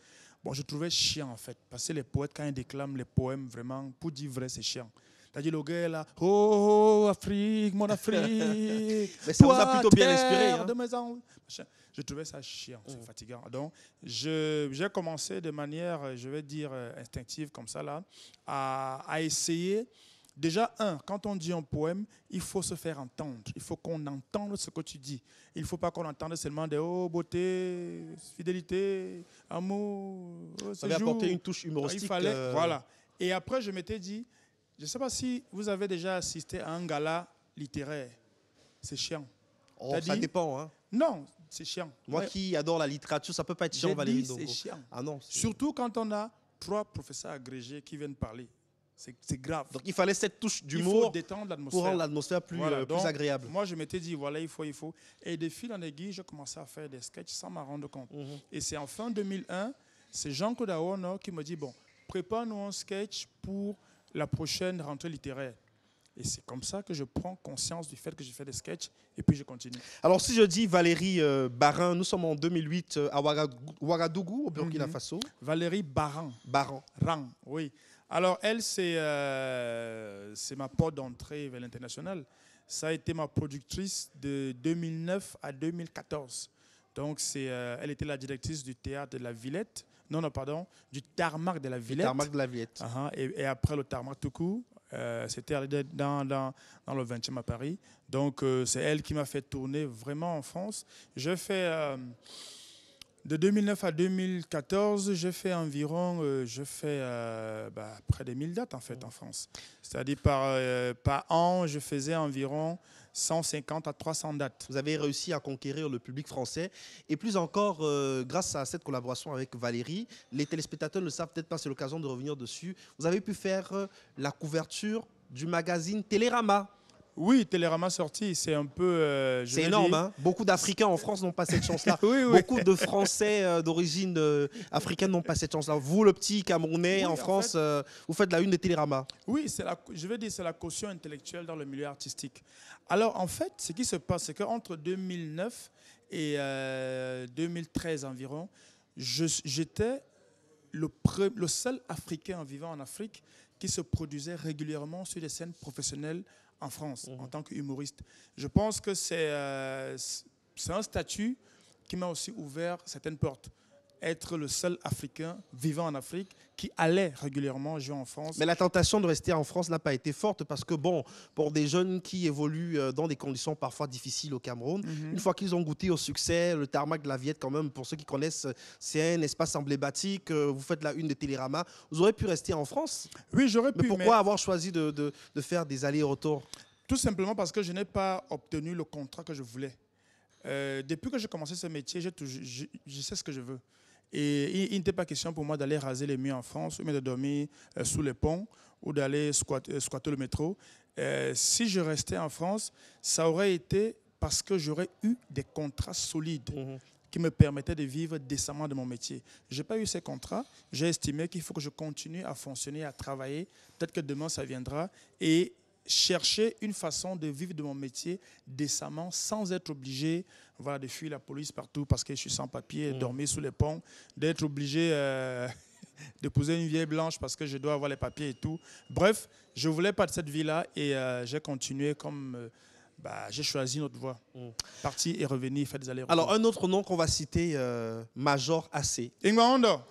je trouvais chiant en fait. Parce que les poètes, quand ils déclament les poèmes, vraiment, pour dire vrai, c'est chiant. C'est-à-dire le gars là, oh Afrique, mon Afrique. Mais ça vous a plutôt bien inspiré. De mes anges. Je trouvais ça chiant, c'est fatigant. Donc, j'ai commencé de manière, je vais dire, instinctive comme ça là, à essayer. Déjà, quand on dit un poème, il faut se faire entendre. Il faut qu'on entende ce que tu dis. Il ne faut pas qu'on entende seulement des beauté, fidélité, amour. Ça avait apporté une touche humoristique. Il fallait, voilà. Et après, je m'étais dit, je ne sais pas si vous avez déjà assisté à un gala littéraire. C'est chiant. Ça dépend. Hein. Non, c'est chiant. Moi qui adore la littérature, ça ne peut pas être chiant, Valérie Ndongo. C'est chiant. Ah non. Surtout quand on a 3 professeurs agrégés qui viennent parler. C'est grave. Donc il fallait cette touche d'humour pour rendre l'atmosphère plus agréable. Moi, je m'étais dit, voilà, il faut. Et de fil en aiguille, j'ai commencé à faire des sketchs sans m'en rendre compte. Et c'est en fin 2001, c'est Jean-Claude Awono qui me dit, prépare-nous un sketch pour la prochaine rentrée littéraire. Et c'est comme ça que je prends conscience du fait que j'ai fait des sketchs et puis je continue. Alors si je dis Valérie Barin, nous sommes en 2008 à Ouagadougou, au Burkina Faso. Valérie Baran. Rang, oui. Alors elle, c'est ma porte d'entrée vers l'international. Ça a été ma productrice de 2009 à 2014. Donc elle était la directrice du théâtre de la Villette. Du tarmac de la Villette. Tarmac de la Villette. Et après le tarmac tout court, c'était dans le 20e à Paris. Donc, c'est elle qui m'a fait tourner vraiment en France. J'ai fait, de 2009 à 2014, j'ai fait environ près de 1000 dates en fait en France. C'est-à-dire par an, je faisais environ 150 à 300 dates. Vous avez réussi à conquérir le public français. Et plus encore, grâce à cette collaboration avec Valérie, les téléspectateurs ne le savent peut-être pas, c'est l'occasion de revenir dessus. Vous avez pu faire la couverture du magazine Télérama. Oui, Télérama sorti, c'est un peu... c'est énorme, hein? Beaucoup d'Africains en France n'ont pas cette chance-là. Oui. Beaucoup de Français d'origine africaine n'ont pas cette chance-là. Vous, le petit Camerounais en France, vous faites la une de Télérama. Oui, je vais dire c'est la caution intellectuelle dans le milieu artistique. Alors, en fait, ce qui se passe, c'est qu'entre 2009 et 2013 environ, j'étais le seul Africain vivant en Afrique qui se produisait régulièrement sur des scènes professionnelles en France, en tant qu'humoriste. Je pense que c'est un statut qui m'a aussi ouvert certaines portes. Être le seul Africain vivant en Afrique qui allait régulièrement jouer en France. Mais la tentation de rester en France n'a pas été forte parce que, pour des jeunes qui évoluent dans des conditions parfois difficiles au Cameroun, une fois qu'ils ont goûté au succès, le tarmac de la Villette, quand même, pour ceux qui connaissent, c'est un espace emblématique, vous faites la une de Télérama, vous aurez pu rester en France. Oui, j'aurais pu. Mais pourquoi avoir choisi de faire des allers-retours? Tout simplement parce que je n'ai pas obtenu le contrat que je voulais. Depuis que j'ai commencé ce métier, je sais ce que je veux. Et il n'était pas question pour moi d'aller raser les murs en France, ou bien de dormir sous les ponts, ou d'aller squatter le métro. Si je restais en France, ça aurait été parce que j'aurais eu des contrats solides qui me permettaient de vivre décemment de mon métier. Je n'ai pas eu ces contrats. J'ai estimé qu'il faut que je continue à fonctionner, à travailler. Peut-être que demain, ça viendra. Et chercher une façon de vivre de mon métier décemment sans être obligé de fuir la police partout parce que je suis sans papier, dormir sous les ponts, d'être obligé d'épouser une vieille blanche parce que je dois avoir les papiers et tout. Bref, je ne voulais pas de cette vie-là et j'ai continué comme... j'ai choisi notre voie. Partir et revenir, faire des allers-retours. Alors, un autre nom qu'on va citer, Major AC. Ingmaondo.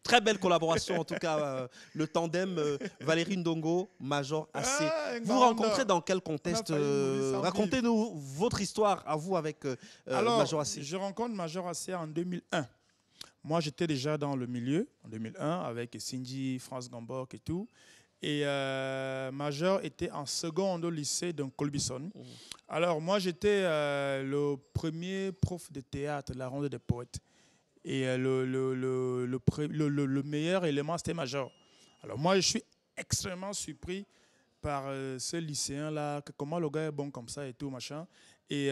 Très belle collaboration, en tout cas, le tandem Valérie Ndongo, Major AC. Vous rencontrez dans quel contexte? Racontez-nous votre histoire à vous avec Major AC. Je rencontre Major AC en 2001. Moi, j'étais déjà dans le milieu, en 2001, avec Cindy, France Gambok et tout. Et Major était en seconde au lycée de Colbison. Alors, moi, j'étais le premier prof de théâtre de la Ronde des Poètes. Et le meilleur élément, c'était Major. Alors, moi, je suis extrêmement surpris par ce lycéen-là, comment le gars est bon comme ça et tout, machin. Et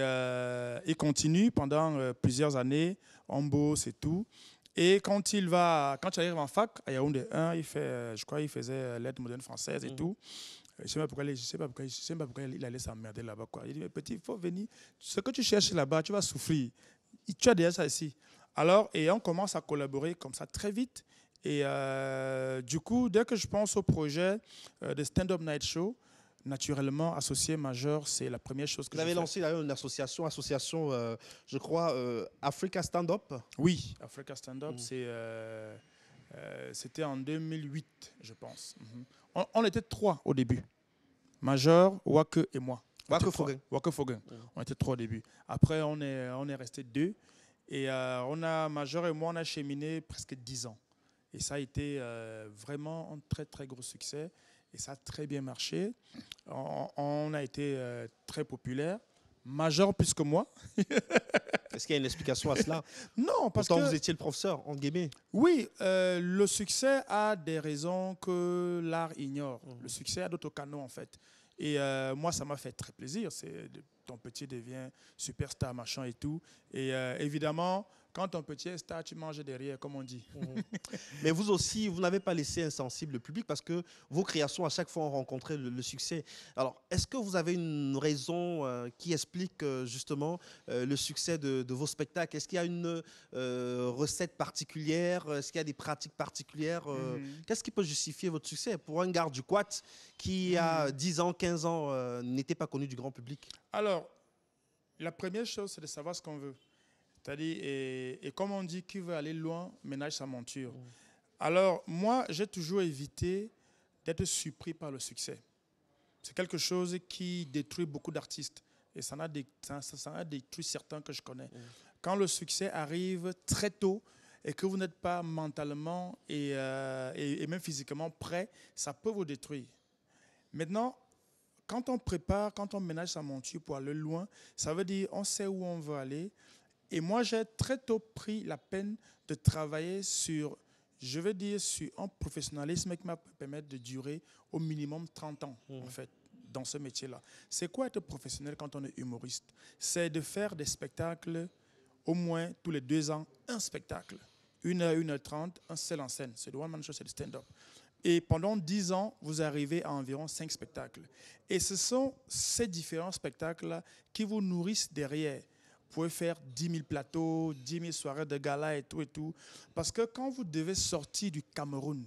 il continue pendant plusieurs années, on bosse et tout. Et quand il arrive en fac, à Yaoundé 1, il faisait lettres modernes françaises et tout. Je ne sais pas pourquoi il allait s'emmerder là-bas. Il dit, mais petit, il faut venir. Ce que tu cherches là-bas, tu vas souffrir. Tu as déjà ça ici. Alors, et on commence à collaborer comme ça très vite. Et du coup, dès que je pense au projet de Stand Up Night Show, naturellement, associé Major, c'est la première chose que Vous avez lancé d'ailleurs une association, je crois, Africa Stand Up. Oui, Africa Stand Up, c'était en 2008, je pense. On était 3 au début. Major, Wake et moi. Wake Foguin. On était 3 au début. Après, on est resté 2. Et Major et moi, on a cheminé presque 10 ans. Et ça a été vraiment un très, très gros succès. Et ça a très bien marché. On a été très populaire. Major plus que moi. Est-ce qu'il y a une explication à cela? Non, parce Pourtant, que... vous étiez le professeur, entre guillemets. Oui, le succès a des raisons que l'art ignore. Le succès a d'autres canaux, en fait. Et moi, ça m'a fait très plaisir. Ton petit devient superstar, machin et tout. Et évidemment, quand ton petit est star, tu manges derrière, comme on dit. Mais vous aussi, vous n'avez pas laissé insensible le public parce que vos créations, à chaque fois, ont rencontré le succès. Alors, est-ce que vous avez une raison qui explique justement le succès de vos spectacles? Est-ce qu'il y a une recette particulière? Est-ce qu'il y a des pratiques particulières? Qu'est-ce qui peut justifier votre succès pour un gars du Quat qui, a 10 ans, 15 ans, n'était pas connu du grand public? Alors, la première chose, c'est de savoir ce qu'on veut. C'est-à-dire, et comme on dit, qui veut aller loin, ménage sa monture. Alors, moi, j'ai toujours évité d'être surpris par le succès. C'est quelque chose qui détruit beaucoup d'artistes. Et ça en a détruit certains que je connais. Quand le succès arrive très tôt et que vous n'êtes pas mentalement et même physiquement prêt, ça peut vous détruire. Maintenant, quand on prépare, quand on ménage sa monture pour aller loin, ça veut dire on sait où on veut aller. Et moi, j'ai très tôt pris la peine de travailler sur un professionnalisme qui m'a permis de durer au minimum 30 ans, en fait, dans ce métier-là. C'est quoi être professionnel quand on est humoriste? C'est de faire des spectacles au moins tous les 2 ans, un spectacle. 1h, 1h30, un seul en scène. C'est le one-man show, c'est le stand-up. Et pendant 10 ans, vous arrivez à environ 5 spectacles. Et ce sont ces différents spectacles-là qui vous nourrissent derrière. Vous pouvez faire 10 000 plateaux, 10 000 soirées de gala et tout et tout. Parce que quand vous devez sortir du Cameroun,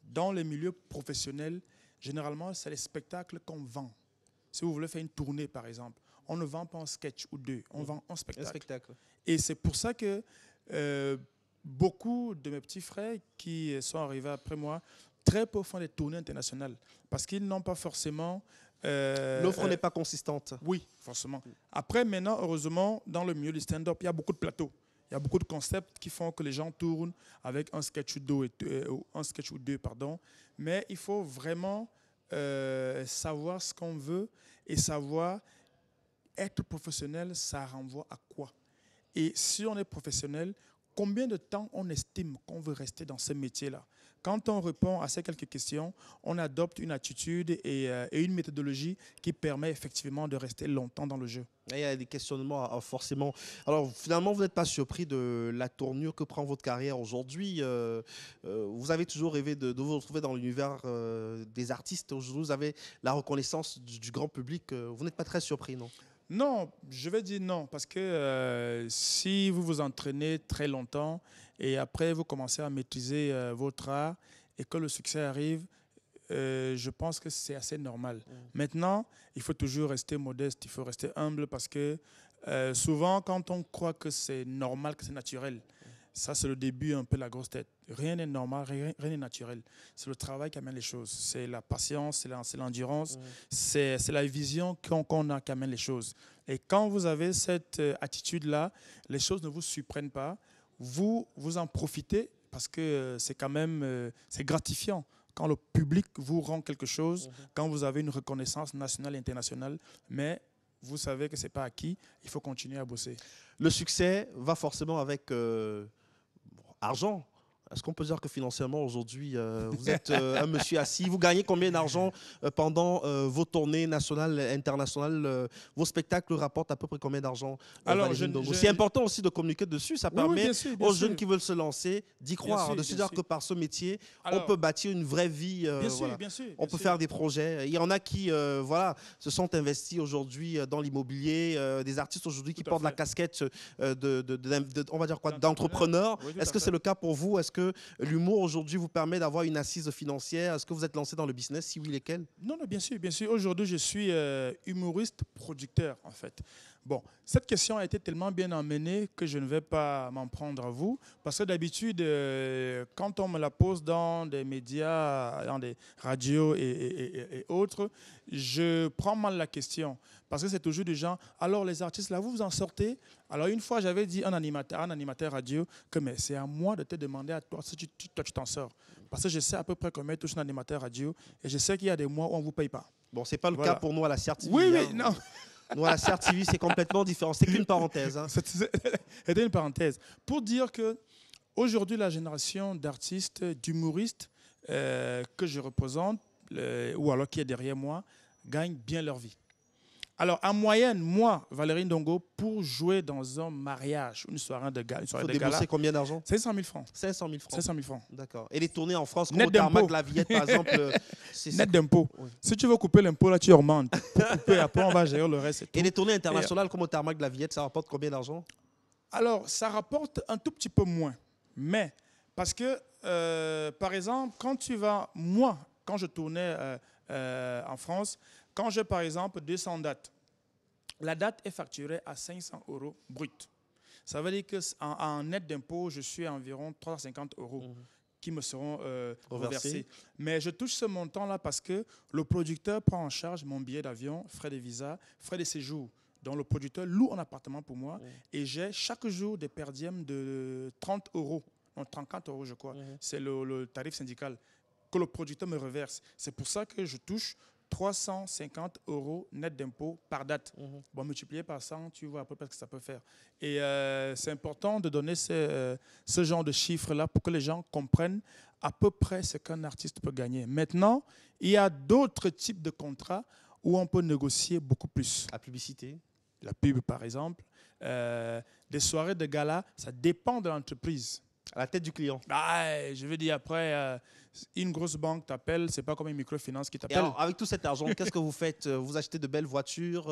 dans les milieux professionnels, généralement, c'est les spectacles qu'on vend. Si vous voulez faire une tournée, par exemple, on ne vend pas un sketch ou 2, on vend un spectacle. Et c'est pour ça que beaucoup de mes petits frères qui sont arrivés après moi, très peu font des tournées internationales. Parce qu'ils n'ont pas forcément... L'offre n'est pas consistante. Oui, forcément. Après, maintenant, heureusement, dans le milieu du stand-up, il y a beaucoup de plateaux. Il y a beaucoup de concepts qui font que les gens tournent avec un sketch ou deux, mais il faut vraiment savoir ce qu'on veut et savoir être professionnel, ça renvoie à quoi? Et si on est professionnel, combien de temps on estime qu'on veut rester dans ce métier-là? Quand on répond à ces quelques questions, on adopte une attitude et une méthodologie qui permet effectivement de rester longtemps dans le jeu. Il y a des questionnements forcément. Alors finalement, vous n'êtes pas surpris de la tournure que prend votre carrière aujourd'hui. Vous avez toujours rêvé de vous retrouver dans l'univers des artistes. Aujourd'hui, vous avez la reconnaissance du grand public. Vous n'êtes pas très surpris, non? Non, je vais dire non, parce que si vous vous entraînez très longtemps et après vous commencez à maîtriser votre art et que le succès arrive, je pense que c'est assez normal. Maintenant, il faut toujours rester modeste, il faut rester humble parce que souvent, quand on croit que c'est normal, que c'est naturel, ça c'est le début un peu la grosse tête. Rien n'est normal, rien n'est naturel. C'est le travail qui amène les choses. C'est la patience, c'est l'endurance, c'est la vision qu'on a qui amène les choses. Et quand vous avez cette attitude-là, les choses ne vous surprennent pas. Vous en profitez parce que c'est quand même c'est gratifiant. Quand le public vous rend quelque chose, quand vous avez une reconnaissance nationale et internationale, mais vous savez que ce n'est pas acquis, il faut continuer à bosser. Le succès va forcément avec argent. Est-ce qu'on peut dire que financièrement, aujourd'hui, vous êtes un monsieur assis? Vous gagnez combien d'argent pendant vos tournées nationales, internationales? Vos spectacles rapportent à peu près combien d'argent? Alors, c'est important aussi de communiquer dessus. Ça permet bien sûr, aux jeunes qui veulent se lancer d'y croire, de se dire que par ce métier, on peut bâtir une vraie vie. On peut faire des projets. Il y en a qui se sont investis aujourd'hui dans l'immobilier. Des artistes aujourd'hui qui portent la casquette on va dire quoi, d'entrepreneur. Est-ce que c'est le cas pour vous? Est-ce que l'humour aujourd'hui vous permet d'avoir une assise financière? Est-ce que vous êtes lancé dans le business? Si oui, lesquels? Non, bien sûr, bien sûr. Aujourd'hui, je suis humoriste, producteur, en fait. Bon, cette question a été tellement bien emmenée que je ne vais pas m'en prendre à vous, parce que d'habitude, quand on me la pose dans des médias, dans des radios et autres, je prends mal la question, parce que c'est toujours du genre, alors les artistes, là, vous en sortez? Alors une fois, j'avais dit à un animateur radio, que mais c'est à moi de te demander à toi si toi tu t'en sors. Parce que je sais à peu près combien touche un animateur radio, et je sais qu'il y a des mois où on ne vous paye pas. Bon, ce n'est pas le cas pour nous à la CRTV. Oui, non. Nous, à la CRTV, c'est complètement différent. C'est qu'une parenthèse. Hein. C'était une parenthèse. Pour dire qu'aujourd'hui, la génération d'artistes, d'humoristes que je représente, ou alors qui est derrière moi, gagnent bien leur vie. Alors, en moyenne, moi, Valérie Ndongo, pour jouer dans un mariage, une soirée de gala, il faut débourser combien d'argent? 500 000 francs. 500 000 francs. 500 000 francs. D'accord. Et les tournées en France, comme au Tarmac de la Villette, par exemple, net d'impôt. Oui. Si tu veux couper l'impôt, là, tu augmentes. Après, on va gérer le reste. Et les tournées internationales, comme au Tarmac de la Villette, ça rapporte combien d'argent? Alors, ça rapporte un tout petit peu moins. Mais, parce que, par exemple, quand je tournais en France, quand j'ai, par exemple, 200 dates, la date est facturée à 500 € brut. Ça veut dire qu'en net d'impôt, je suis à environ 350 € qui me seront reversés. Mais je touche ce montant-là parce que le producteur prend en charge mon billet d'avion, frais de visa, frais de séjour. Donc, le producteur loue un appartement pour moi et j'ai chaque jour des per diem de 30 €. Non, 34 € je crois. C'est le tarif syndical que le producteur me reverse. C'est pour ça que je touche 350 € net d'impôt par date. Bon, multiplié par 100, tu vois à peu près ce que ça peut faire. Et c'est important de donner ce genre de chiffres-là pour que les gens comprennent à peu près ce qu'un artiste peut gagner. Maintenant, il y a d'autres types de contrats où on peut négocier beaucoup plus. La publicité? La pub, par exemple. Des soirées de gala, ça dépend de l'entreprise. À la tête du client. Je veux dire, après, une grosse banque t'appelle, c'est pas comme une microfinance qui t'appelle. Avec tout cet argent, qu'est-ce que vous faites? Vous achetez de belles voitures,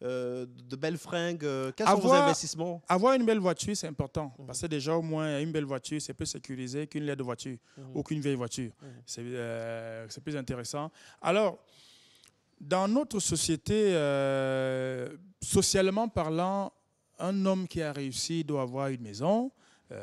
de belles fringues. Quels sont vos investissements? Avoir une belle voiture, c'est important. Parce que déjà, au moins, une belle voiture, c'est plus sécurisé qu'une laide voiture ou qu'une vieille voiture. C'est plus intéressant. Alors, dans notre société, socialement parlant, un homme qui a réussi doit avoir une maison,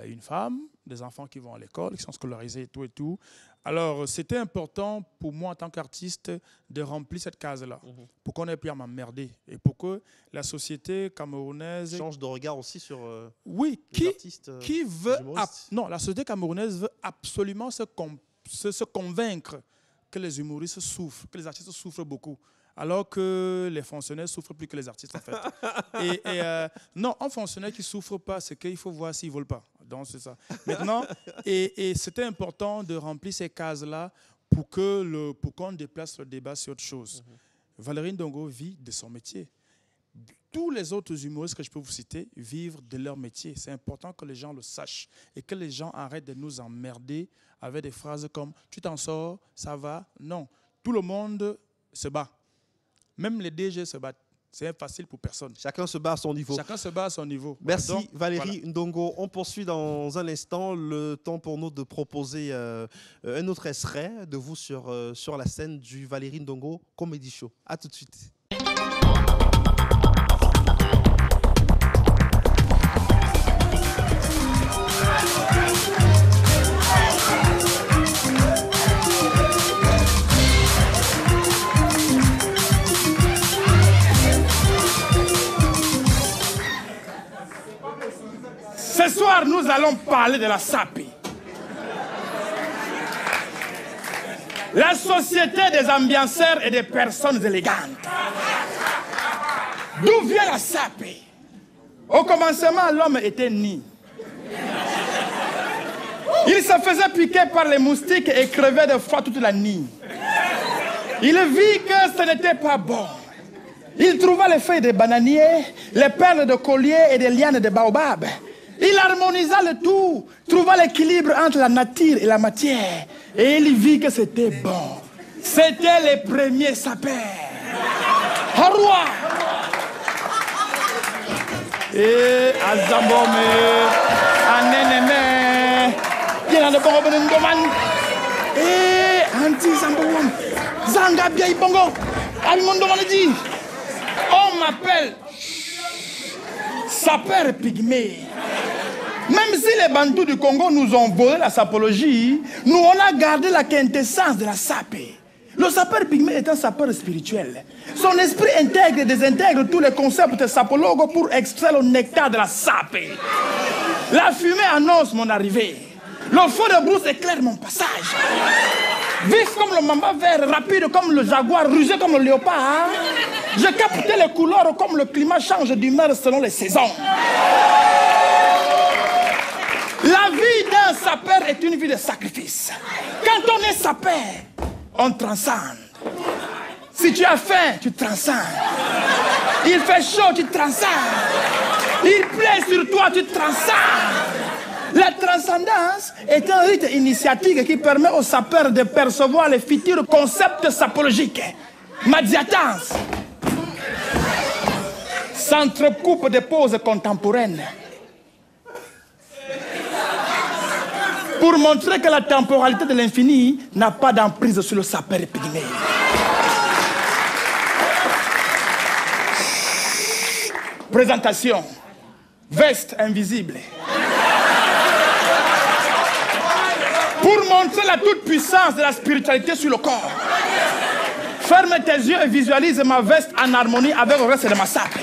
une femme, des enfants qui vont à l'école, qui sont scolarisés et tout. Alors, c'était important pour moi, en tant qu'artiste, de remplir cette case-là, pour qu'on ait plus à m'emmerder et pour que la société camerounaise... change de regard aussi sur oui, les artistes qui veut... Non, la société camerounaise veut absolument se convaincre que les humoristes souffrent, que les artistes souffrent beaucoup. Alors que les fonctionnaires souffrent plus que les artistes, en fait. Non, un fonctionnaire qui ne souffre pas, c'est qu'il faut voir s'il ne vole pas. Donc, c'est ça. Maintenant, et c'était important de remplir ces cases-là pour qu'on déplace le débat sur autre chose. Valérine Ndongo vit de son métier. Tous les autres humoristes que je peux vous citer vivent de leur métier. C'est important que les gens le sachent et que les gens arrêtent de nous emmerder avec des phrases comme « tu t'en sors, ça va ». Non, tout le monde se bat. Même les DG se battent. C'est facile pour personne. Chacun se bat à son niveau. Chacun se bat à son niveau. Merci donc, Valérie Ndongo. On poursuit dans un instant. Le temps pour nous de proposer un autre extrait de vous sur la scène du Valérie Ndongo Comedy Show. A tout de suite. Ce soir, nous allons parler de la SAPI. La société des ambianceurs et des personnes élégantes. D'où vient la SAPI? Au commencement, l'homme était nu. Il se faisait piquer par les moustiques et crevait de froid toute la nuit. Il vit que ce n'était pas bon. Il trouva les feuilles de bananier, les perles de collier et des lianes de baobab. Il harmonisa le tout, trouva l'équilibre entre la nature et la matière. Et il vit que c'était bon. C'était les premiers sapins. Au roi. Et à Zambome, à Nénémé, il y a de bon Benengoman. Et anti-Zambom, Zanga Biaï Bongo, Almondoman dit, on m'appelle sapeur pygmée. Même si les Bantous du Congo nous ont volé la sapologie, nous on a gardé la quintessence de la sapé. Le sapeur pygmée est un sapeur spirituel. Son esprit intègre et désintègre tous les concepts sapologues pour extraire le nectar de la sapé. La fumée annonce mon arrivée. Le feu de brousse éclaire mon passage. Vif comme le mamba vert, rapide comme le jaguar, rusé comme le léopard. Je capte les couleurs comme le climat change d'humeur selon les saisons. La vie d'un sapeur est une vie de sacrifice. Quand on est sapeur, on transcende. Si tu as faim, tu transcendes. Il fait chaud, tu transcendes. Il plaît sur toi, tu transcendes. La transcendance est un rite initiatique qui permet aux sapeurs de percevoir les futurs concepts sapologiques. Madiatans s'entrecoupe des poses contemporaines pour montrer que la temporalité de l'infini n'a pas d'emprise sur le sapeur pygmée. Présentation. Veste invisible. Pour montrer la toute-puissance de la spiritualité sur le corps. Ferme tes yeux et visualise ma veste en harmonie avec le reste de ma sape.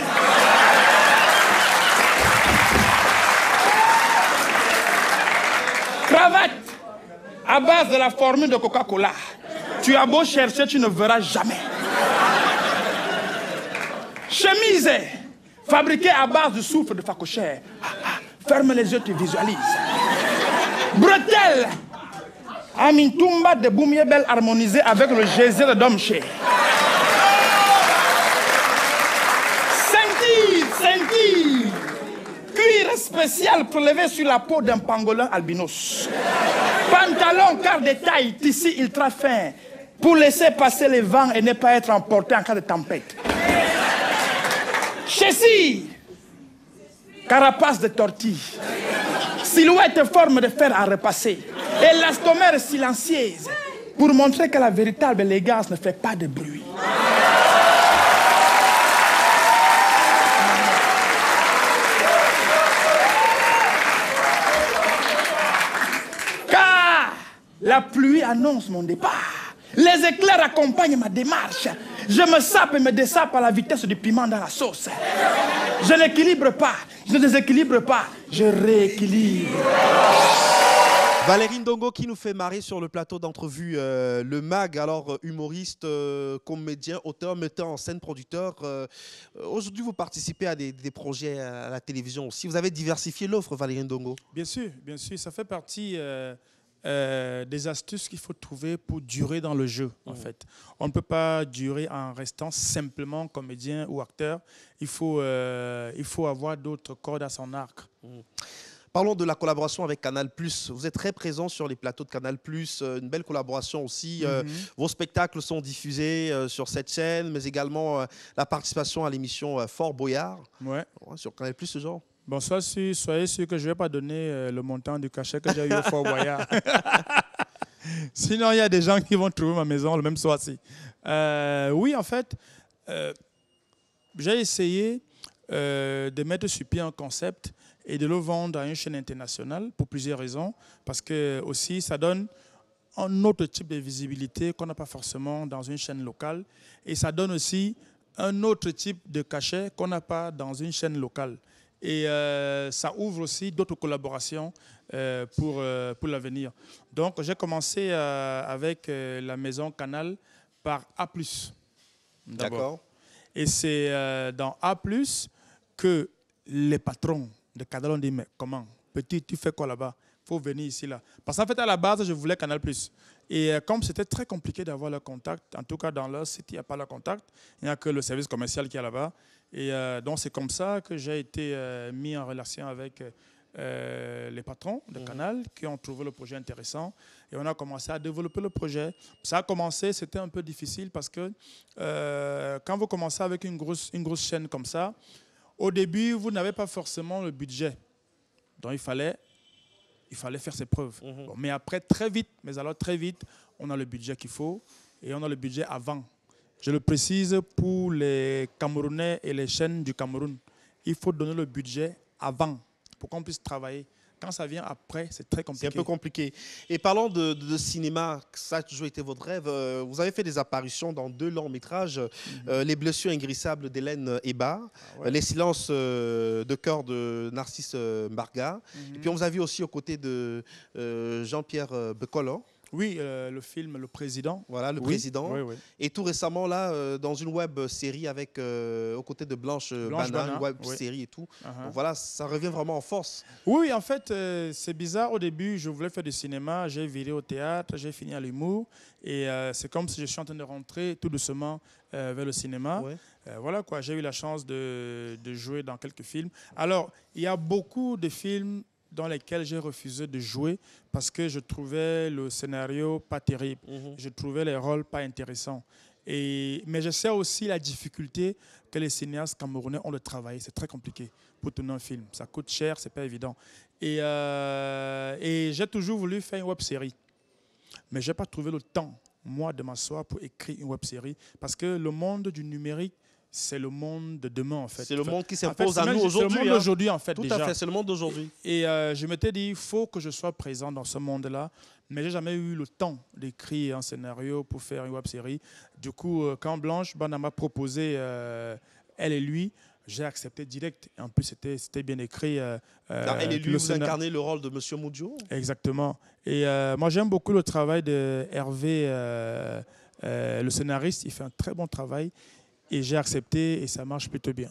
Cravate à base de la formule de Coca-Cola. Tu as beau chercher, tu ne verras jamais. Chemise fabriquée à base du soufre de facochère. Ferme les yeux, tu visualises. Bretelle à mintumba de Boumiebel harmonisée avec le geyser de Domché. Ceinture, cuir spécial prélevé sur la peau d'un pangolin albinos. Pantalon quart de taille, tissu ultra fin, pour laisser passer les vents et ne pas être emporté en cas de tempête. Châssis, carapace de tortille, silhouette forme de fer à repasser, élastomère silencieuse, pour montrer que la véritable élégance ne fait pas de bruit. Car la pluie annonce mon départ. Les éclairs accompagnent ma démarche. Je me sape et me dessape à la vitesse du piment dans la sauce. Je n'équilibre pas, je ne déséquilibre pas, je rééquilibre. Valérie Ndongo qui nous fait marrer sur le plateau d'entrevue. Le MAG, alors humoriste, comédien, auteur, metteur en scène, producteur. Aujourd'hui, vous participez à des projets à la télévision aussi. Vous avez diversifié l'offre, Valérie Ndongo. Bien sûr, bien sûr. Ça fait partie des astuces qu'il faut trouver pour durer dans le jeu, en fait. On ne peut pas durer en restant simplement comédien ou acteur. Il faut avoir d'autres cordes à son arc. Parlons de la collaboration avec Canal+. Vous êtes très présent sur les plateaux de Canal+, une belle collaboration aussi. Vos spectacles sont diffusés sur cette chaîne, mais également la participation à l'émission Fort Boyard. Ouais. Sur Canal+, ce genre. Bon, soyez sûr que je ne vais pas donner le montant du cachet que j'ai eu au Fort Boyard. Sinon, il y a des gens qui vont trouver ma maison le même soir-ci. Oui, en fait, j'ai essayé de mettre sur pied un concept et de le vendre à une chaîne internationale pour plusieurs raisons. Parce que aussi, ça donne un autre type de visibilité qu'on n'a pas forcément dans une chaîne locale. Et ça donne aussi un autre type de cachet qu'on n'a pas dans une chaîne locale. Et ça ouvre aussi d'autres collaborations pour l'avenir. Donc, j'ai commencé avec la maison Canal par A+. D'accord. Et c'est dans A+, que les patrons de Canal ont dit, mais comment? Petit, tu fais quoi là-bas? Il faut venir ici, là. Parce qu'en fait, à la base, je voulais Canal+. Et comme c'était très compliqué d'avoir le contact, en tout cas dans leur site, il n'y a pas le contact, il n'y a que le service commercial qui est là-bas. Et donc, c'est comme ça que j'ai été mis en relation avec les patrons de Canal qui ont trouvé le projet intéressant. Et on a commencé à développer le projet. Ça a commencé, c'était un peu difficile parce que quand vous commencez avec une grosse chaîne comme ça, au début, vous n'avez pas forcément le budget. Donc, il fallait faire ses preuves. Bon, mais après, très vite, on a le budget qu'il faut et on a le budget avant. Je le précise pour les Camerounais et les chaînes du Cameroun. Il faut donner le budget avant pour qu'on puisse travailler. Quand ça vient après, c'est très compliqué. C'est un peu compliqué. Et parlant de cinéma, ça a toujours été votre rêve. Vous avez fait des apparitions dans 2 longs métrages. Les blessures ingrissables d'Hélène Eba, Les silences de cœur de Narcisse Mbarga. Et puis on vous a vu aussi aux côtés de Jean-Pierre Bekolo. Oui, le film Le Président. Voilà, Le Président. Oui. Et tout récemment, là, dans une web série avec, aux côtés de Blanche Bana, une web série et tout. Donc voilà, ça revient vraiment en force. Oui, en fait, c'est bizarre. Au début, je voulais faire du cinéma. J'ai viré au théâtre, j'ai fini à l'humour. Et c'est comme si je suis en train de rentrer tout doucement vers le cinéma. Voilà quoi, j'ai eu la chance de jouer dans quelques films. Alors, il y a beaucoup de films dans lesquels j'ai refusé de jouer parce que je trouvais le scénario pas terrible. Je trouvais les rôles pas intéressants. Mais je sais aussi la difficulté que les cinéastes camerounais ont de travailler. C'est très compliqué pour tourner un film. Ça coûte cher, c'est pas évident. Et j'ai toujours voulu faire une web-série. Mais je n'ai pas trouvé le temps, moi, de m'asseoir pour écrire une web-série. Parce que le monde du numérique, c'est le monde de demain, en fait. C'est le monde qui s'impose à nous aujourd'hui. C'est le monde d'aujourd'hui, en fait, Tout déjà. à fait, c'est le monde d'aujourd'hui. Et je m'étais dit, il faut que je sois présent dans ce monde-là. Mais je n'ai jamais eu le temps d'écrire un scénario pour faire une web-série. Du coup, quand Blanche Bana m'a proposé Elle et lui, j'ai accepté direct. Et en plus, c'était bien écrit. Dans Elle et lui, vous incarnez le rôle de Monsieur Moudjo. Exactement. Et moi, j'aime beaucoup le travail de Hervé, le scénariste. Il fait un très bon travail. Et j'ai accepté et ça marche plutôt bien.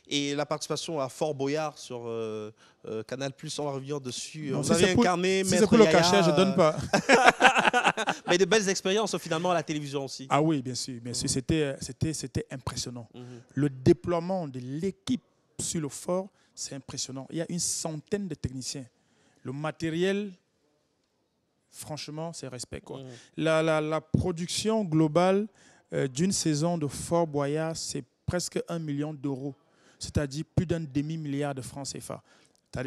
Et la participation à Fort Boyard sur Canal+, on va revenir dessus. Non, vous avez incarné si c'est pour le cachet, je ne donne pas. Mais de belles expériences finalement à la télévision aussi. Ah oui, bien sûr. Bien sûr. C'était impressionnant. Le déploiement de l'équipe sur le fort, c'est impressionnant. Il y a une centaine de techniciens. Le matériel, franchement, c'est respect, quoi. La production globale d'une saison de Fort Boyard, c'est presque 1 million d'euros, c'est-à-dire plus d'un demi-milliard de francs CFA.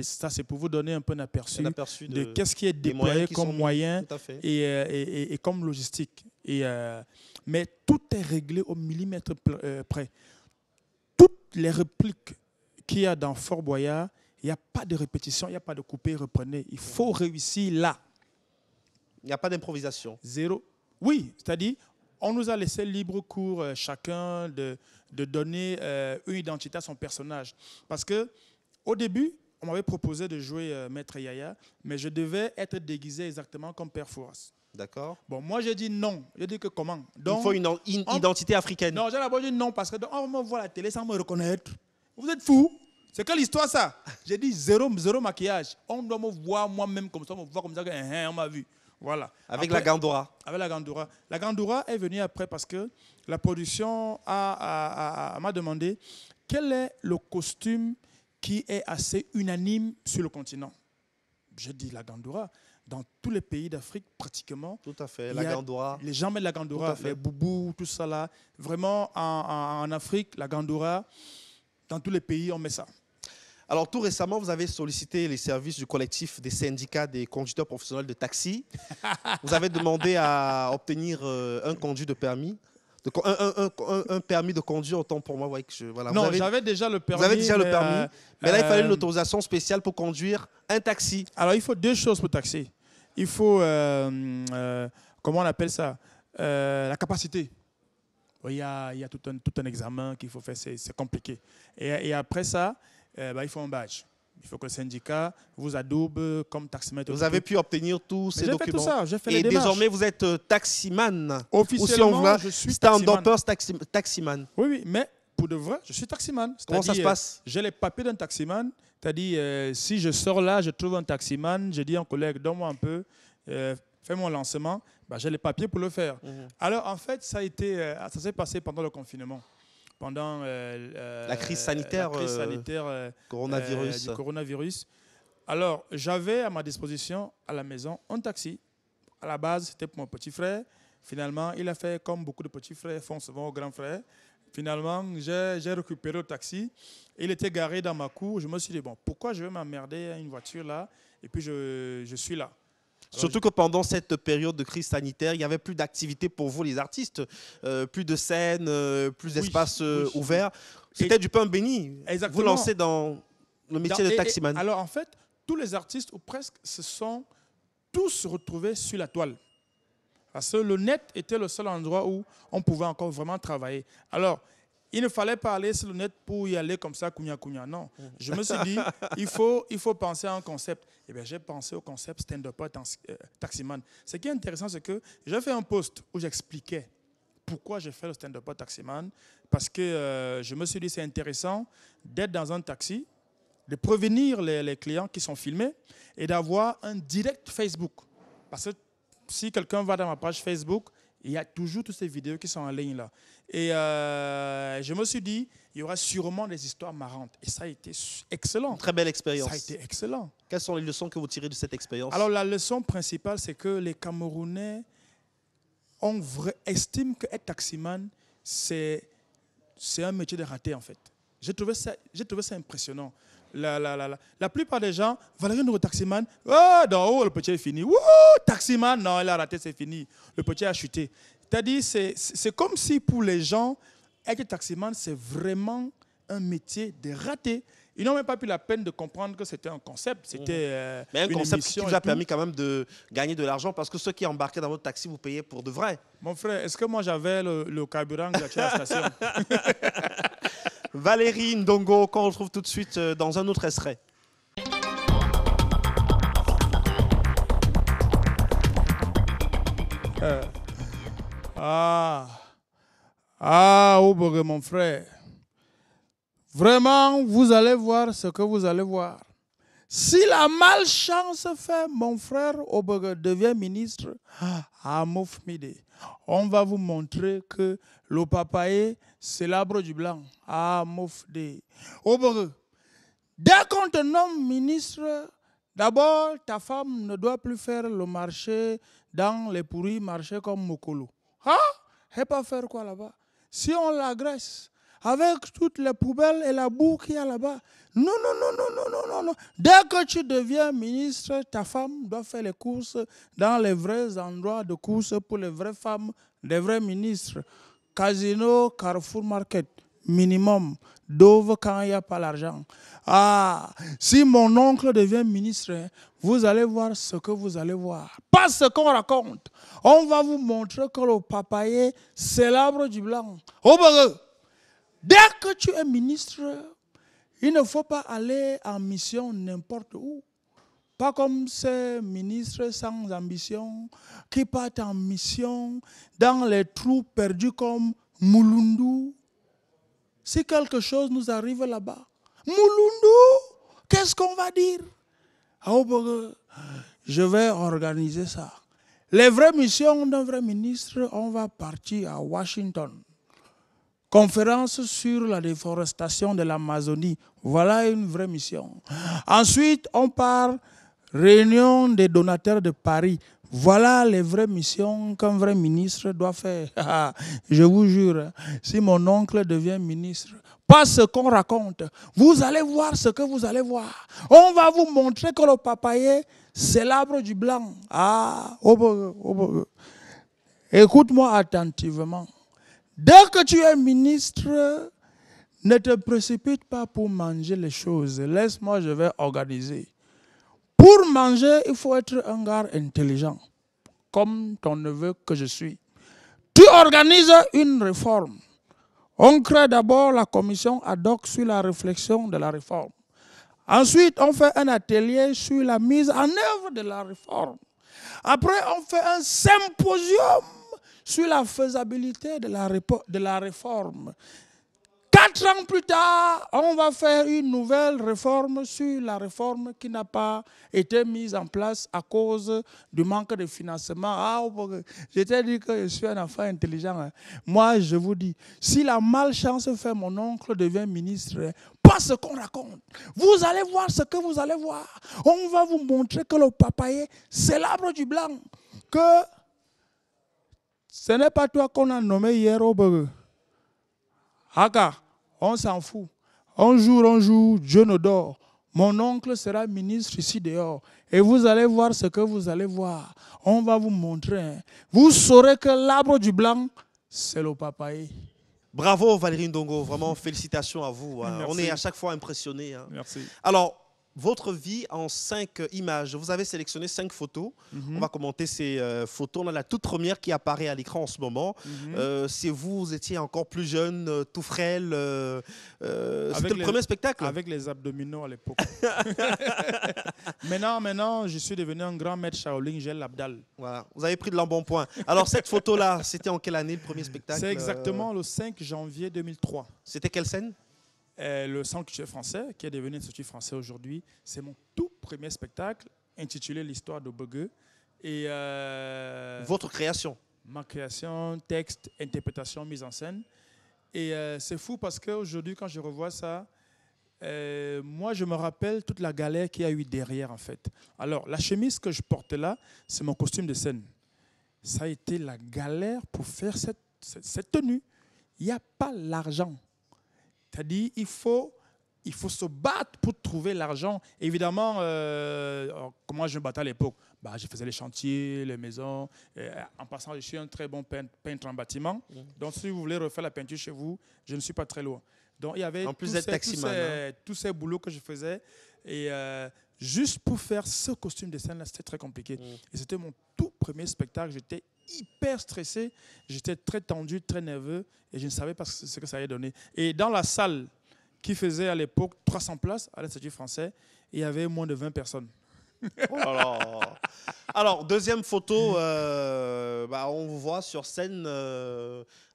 Ça, c'est pour vous donner un peu un aperçu de qu'est-ce qui est déployé comme moyen et comme logistique. Mais tout est réglé au millimètre près. Toutes les répliques qu'il y a dans Fort Boyard, il n'y a pas de répétition, il n'y a pas de couper, reprenez. Il faut réussir là. Il n'y a pas d'improvisation. Zéro. Oui, c'est-à-dire, on nous a laissé libre cours chacun de donner une identité à son personnage. Parce qu'au début, on m'avait proposé de jouer Maître Yaya, mais je devais être déguisé exactement comme Père Fouras. D'accord. Bon, moi, j'ai dit non. J'ai dit que comment? Donc, il faut une identité africaine. Non, j'ai d'abord dit non parce que on me voit à la télé sans me reconnaître. Vous êtes fous? C'est quelle histoire ça? J'ai dit zéro maquillage. On doit me voir moi-même comme ça, on me voit comme ça, on m'a vu. Voilà. Avec après, la Gandoura. Avec la Gandoura. La Gandoura est venue après parce que la production m'a demandé quel est le costume qui est assez unanime sur le continent. J'ai dit la Gandoura. Dans tous les pays d'Afrique, pratiquement. Tout à fait, la Gandoura. Les gens mettent la Gandoura, les boubous, tout ça là. Vraiment, en Afrique, la Gandoura, dans tous les pays, on met ça. Alors, tout récemment, vous avez sollicité les services du collectif des syndicats des conducteurs professionnels de taxi. Vous avez demandé à obtenir un conduit de permis. Un permis de conduire, autant pour moi. Ouais, voilà. Non, j'avais déjà le permis. Vous avez déjà le permis. Mais là, il fallait une autorisation spéciale pour conduire un taxi. Alors, il faut deux choses pour taxer. Il faut, comment on appelle ça, la capacité. Il y a tout un examen qu'il faut faire, c'est compliqué. Et après ça, il faut un badge. Il faut que le syndicat vous adoube comme taximètre. Vous avez pu obtenir tous ces documents. J'ai fait tout ça, j'ai fait les démarches. Et désormais, vous êtes taximan. Officiellement, je suis stand-upper taximan. Oui, mais pour de vrai, je suis taximan. Comment ça se passe? J'ai les papiers d'un taximan. C'est-à-dire, si je sors là, je trouve un taximan, je dis à un collègue, donne-moi un peu, fais mon lancement, j'ai les papiers pour le faire. Alors, en fait, ça s'est passé pendant le confinement. Pendant la crise sanitaire, coronavirus. Du coronavirus. Alors, j'avais à ma disposition à la maison un taxi. À la base, c'était pour mon petit frère. Finalement, il a fait comme beaucoup de petits frères font souvent au grand frère. Finalement, j'ai récupéré le taxi. Il était garé dans ma cour. Je me suis dit, bon, pourquoi je vais m'emmerder à une voiture là? Et puis, je suis là. Alors, surtout que pendant cette période de crise sanitaire, il n'y avait plus d'activité pour vous, les artistes. Plus de scènes, plus d'espaces ouverts. C'était du pain béni. Exactement. Vous lancez dans le métier de taximan. Alors, en fait, tous les artistes, ou presque, se sont tous retrouvés sur la toile. Parce que le net était le seul endroit où on pouvait encore vraiment travailler. Alors, il ne fallait pas aller sur le net pour y aller comme ça, kounya. Non. Je me suis dit, il faut penser à un concept. Eh bien, j'ai pensé au concept stand-up taximan. Ce qui est intéressant, c'est que j'ai fait un post où j'expliquais pourquoi j'ai fait le stand-up taximan. Parce que je me suis dit, c'est intéressant d'être dans un taxi, de prévenir les clients qui sont filmés et d'avoir un direct Facebook. Parce que si quelqu'un va dans ma page Facebook, il y a toujours toutes ces vidéos qui sont en ligne là. Et je me suis dit, il y aura sûrement des histoires marrantes. Et ça a été excellent. Très belle expérience. Ça a été excellent. Quelles sont les leçons que vous tirez de cette expérience? Alors, la leçon principale, c'est que les Camerounais estiment qu'être taximan, c'est un métier de raté, en fait. J'ai trouvé ça impressionnant. La plupart des gens, Valérie Ndongo taximan, oh, d'en haut, le petit est fini. Wouh, taximan, non, il a raté, c'est fini. Le petit a chuté. C'est-à-dire, c'est comme si pour les gens, être taximan, c'est vraiment un métier de raté. Ils n'ont même pas pris la peine de comprendre que c'était un concept. C'était mais un concept qui vous a permis quand même de gagner de l'argent parce que ceux qui embarquaient dans votre taxi, vous payaient pour de vrai. Mon frère, est-ce que moi j'avais le carburant gratuit à la station? Valérie Ndongo, qu'on retrouve tout de suite dans un autre extrait. Obogue, mon frère. Vraiment, vous allez voir ce que vous allez voir. Si la malchance fait, mon frère Obogue devient ministre à Mofmide, on va vous montrer que le papaye, c'est l'arbre du blanc. Ah, Mofde. Obogue, dès qu'on te nomme ministre, d'abord, ta femme ne doit plus faire le marché dans les pourris marchés comme Mokolo. Ah, elle va faire quoi là-bas? Si on l'agresse avec toutes les poubelles et la boue qu'il y a là-bas. Non. Dès que tu deviens ministre, ta femme doit faire les courses dans les vrais endroits de courses pour les vraies femmes, les vrais ministres. Casino, Carrefour Market, minimum. Dove quand il n'y a pas l'argent. Ah, si mon oncle devient ministre, vous allez voir ce que vous allez voir. Pas ce qu'on raconte. On va vous montrer que le papaye, c'est l'arbre du blanc. Oh, dès que tu es ministre, Il ne faut pas aller en mission n'importe où. Pas comme ces ministres sans ambition qui partent en mission dans les trous perdus comme Mulundu. Si quelque chose nous arrive là-bas, Mulundu, qu'est-ce qu'on va dire? Je vais organiser ça. Les vraies missions d'un vrai ministre, on va partir à Washington. Conférence sur la déforestation de l'Amazonie. Voilà une vraie mission. Ensuite, on part, réunion des donateurs de Paris. Voilà les vraies missions qu'un vrai ministre doit faire. Je vous jure, si mon oncle devient ministre, pas ce qu'on raconte. Vous allez voir ce que vous allez voir. On va vous montrer que le papayer, c'est l'arbre du blanc. Écoute-moi attentivement. Dès que tu es ministre, ne te précipite pas pour manger les choses. Laisse-moi, je vais organiser. Pour manger, il faut être un gars intelligent, comme ton neveu que je suis. Tu organises une réforme. On crée d'abord la commission ad hoc sur la réflexion de la réforme. Ensuite, on fait un atelier sur la mise en œuvre de la réforme. Après, on fait un symposium sur la faisabilité de la réforme. 4 ans plus tard, on va faire une nouvelle réforme sur la réforme qui n'a pas été mise en place à cause du manque de financement. Je t'ai dit que je suis un enfant intelligent. Moi, je vous dis, si la malchance fait mon oncle devient ministre, pas ce qu'on raconte. Vous allez voir ce que vous allez voir. On va vous montrer que le papayer, c'est l'arbre du blanc. Que ce n'est pas toi qu'on a nommé hier au burger. Haka, on s'en fout. Un jour, Dieu ne dort. Mon oncle sera ministre ici dehors. Et vous allez voir ce que vous allez voir. On va vous montrer. Vous saurez que l'arbre du blanc, c'est le papayer. Bravo Valérie Ndongo, vraiment félicitations à vous. Merci. On est à chaque fois impressionnés. Merci. Alors, votre vie en 5 images. Vous avez sélectionné 5 photos. On va commenter ces photos. On a la toute première qui apparaît à l'écran en ce moment. C'est vous étiez encore plus jeune, tout frêle. C'était le premier spectacle. Avec les abdominaux à l'époque. maintenant, je suis devenu un grand maître Shaolin, j'ai l'abdal. Voilà. Vous avez pris de l'embonpoint. Alors, cette photo-là, c'était en quelle année le premier spectacle? C'est exactement le 5 janvier 2003. C'était quelle scène? Le Centre culturel français, qui est devenu l'Institut français aujourd'hui, c'est mon tout premier spectacle intitulé L'histoire de Bogueux. Et votre création? Ma création, texte, interprétation, mise en scène. Et c'est fou parce qu'aujourd'hui, quand je revois ça, moi, je me rappelle toute la galère qu'il y a eu derrière, en fait. Alors, la chemise que je porte là, c'est mon costume de scène. Ça a été la galère pour faire cette tenue. Il n'y a pas l'argent. C'est-à-dire qu'il faut se battre pour trouver l'argent. Évidemment, comment je me battais à l'époque? Je faisais les chantiers, les maisons. En passant, je suis un très bon peintre en bâtiment. Donc, si vous voulez refaire la peinture chez vous, je ne suis pas très loin. Donc, il y avait tous ces boulots que je faisais. Et juste pour faire ce costume de scène, c'était très compliqué. Et c'était mon tout premier spectacle. J'étais hyper stressé, j'étais très tendu, très nerveux et je ne savais pas ce que ça allait donner. Et dans la salle qui faisait à l'époque 300 places à l'Institut français, il y avait moins de 20 personnes. Oh là là. Alors, deuxième photo, on vous voit sur scène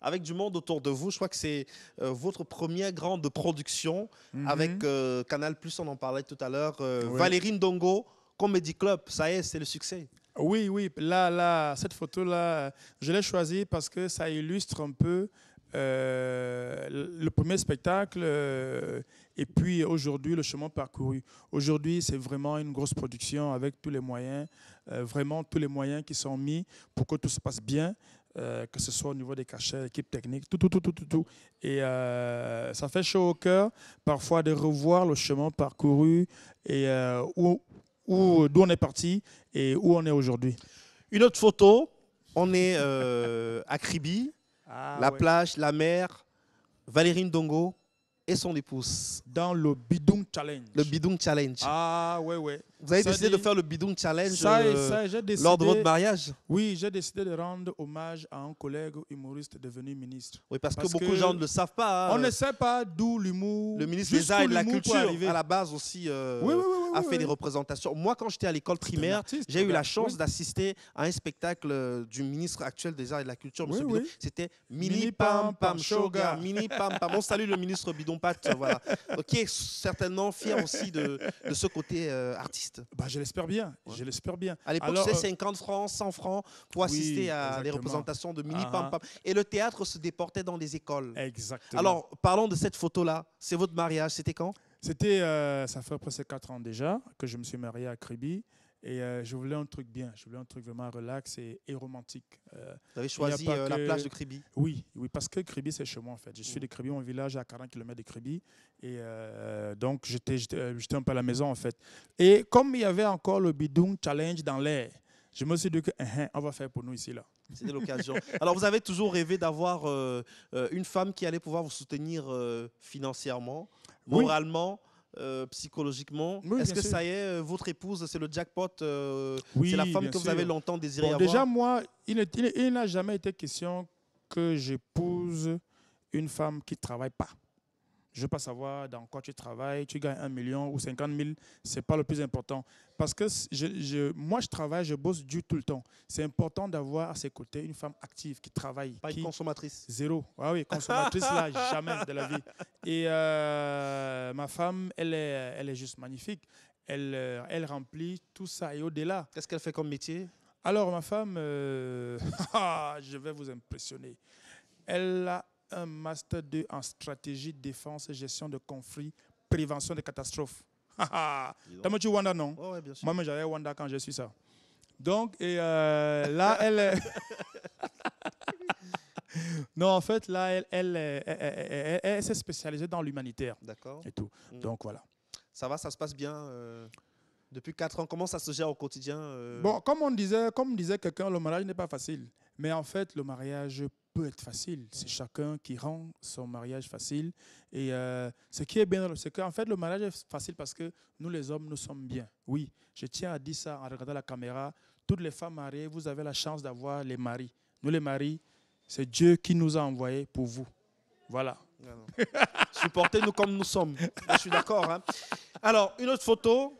avec du monde autour de vous. Je crois que c'est votre première grande production avec Canal+, on en parlait tout à l'heure. Oui. Valérie Ndongo, Comedy Club, ça y est, c'est le succès. Oui. Là, cette photo-là, je l'ai choisie parce que ça illustre un peu le premier spectacle et puis aujourd'hui, le chemin parcouru. Aujourd'hui, c'est vraiment une grosse production avec tous les moyens, vraiment tous les moyens qui sont mis pour que tout se passe bien, que ce soit au niveau des cachets, l'équipe technique, tout. Et ça fait chaud au cœur parfois de revoir le chemin parcouru et d'où on est parti et où on est aujourd'hui. Une autre photo, on est à Kribi, plage, la mer, Valérie Ndongo et son épouse. Dans le Bidung Challenge. Le Bidung Challenge. Ah ouais. Vous avez Ça décidé dit- de faire le Bidon Challenge j'ai décidé, lors de votre mariage? oui, j'ai décidé de rendre hommage à un collègue humoriste devenu ministre. Oui, parce que Parce beaucoup de que gens ne le savent pas. On ne sait pas d'où l'humour, Le ministre des jusqu'où Arts et de la l'humour peut Culture, arriver. à la base aussi, Oui, a fait oui. des représentations. Moi, quand j'étais à l'école primaire, artiste, j'ai eu la regarde, chance oui. d'assister à un spectacle du ministre actuel des Arts et de la Culture, M. Oui, Bidon. oui. C'était Mini Mini Pam Pam Pam Pam Shoga. Shoga. Mini Pam Pam. On salue le ministre Bidon Pat, voilà, qui est certainement fier aussi de ce côté artiste. Bah, je l'espère bien, je l'espère bien. À l'époque, Alors, c'était 50 francs, 100 francs pour assister à des exactement. représentations de Mini Ah, Pam ah. Pam. Et le théâtre se déportait dans les écoles. Exactement. Alors, parlons de cette photo-là. C'est votre mariage, c'était quand? C'était, ça fait presque 4 ans déjà que je me suis marié à Kribi. Et je voulais un truc bien, je voulais un truc vraiment relax et romantique. Vous avez choisi pas la que- plage de Kribi. Oui, parce que Kribi, c'est chez moi en fait. Je suis de Kribi, mon village est à 40 km de Kribi. Et donc, j'étais un peu à la maison en fait. Et comme il y avait encore le Bidon Challenge dans l'air, je me suis dit que on va faire pour nous ici là. C'était l'occasion. Alors, vous avez toujours rêvé d'avoir une femme qui allait pouvoir vous soutenir financièrement, Oui. moralement, psychologiquement. Oui, Est-ce bien que sûr. ça y est, votre épouse, c'est le jackpot Oui, c'est la femme bien que vous sûr. avez longtemps désiré Bon, avoir? déjà, moi, il n'a jamais été question que j'épouse une femme qui ne travaille pas. Je ne veux pas savoir dans quoi tu travailles, tu gagnes 1 million ou 50 000, ce n'est pas le plus important. Parce que moi, je travaille, je bosse dur tout le temps. C'est important d'avoir à ses côtés une femme active qui travaille. Pas une consommatrice. Zéro. Ah oui, consommatrice, là, jamais de la vie. Et ma femme, elle est juste magnifique. Elle remplit tout ça et au-delà. Qu'est-ce qu'elle fait comme métier? Alors, ma femme, je vais vous impressionner. Elle a un Master 2 en stratégie, défense et gestion de conflits, prévention des catastrophes. T'as tu Wanda, non? Oh, ouais, bien sûr. Moi, j'avais Wanda quand j'ai su ça. Donc, là, elle est... Non, en fait, là, elle s'est spécialisée dans l'humanitaire D'accord. et tout. Donc, voilà. Ça va, ça se passe bien depuis 4 ans. Comment ça se gère au quotidien Bon, comme disait quelqu'un, le mariage n'est pas facile. Mais en fait, le mariage peut être facile. C'est chacun qui rend son mariage facile. Et ce qui est bien, c'est qu'en fait, le mariage est facile parce que nous, les hommes, nous sommes bien. Oui, je tiens à dire ça en regardant la caméra. Toutes les femmes mariées, vous avez la chance d'avoir les maris. Nous, les maris, c'est Dieu qui nous a envoyés pour vous. Voilà. Supportez-nous comme nous sommes. Je suis d'accord. Hein. Alors, une autre photo.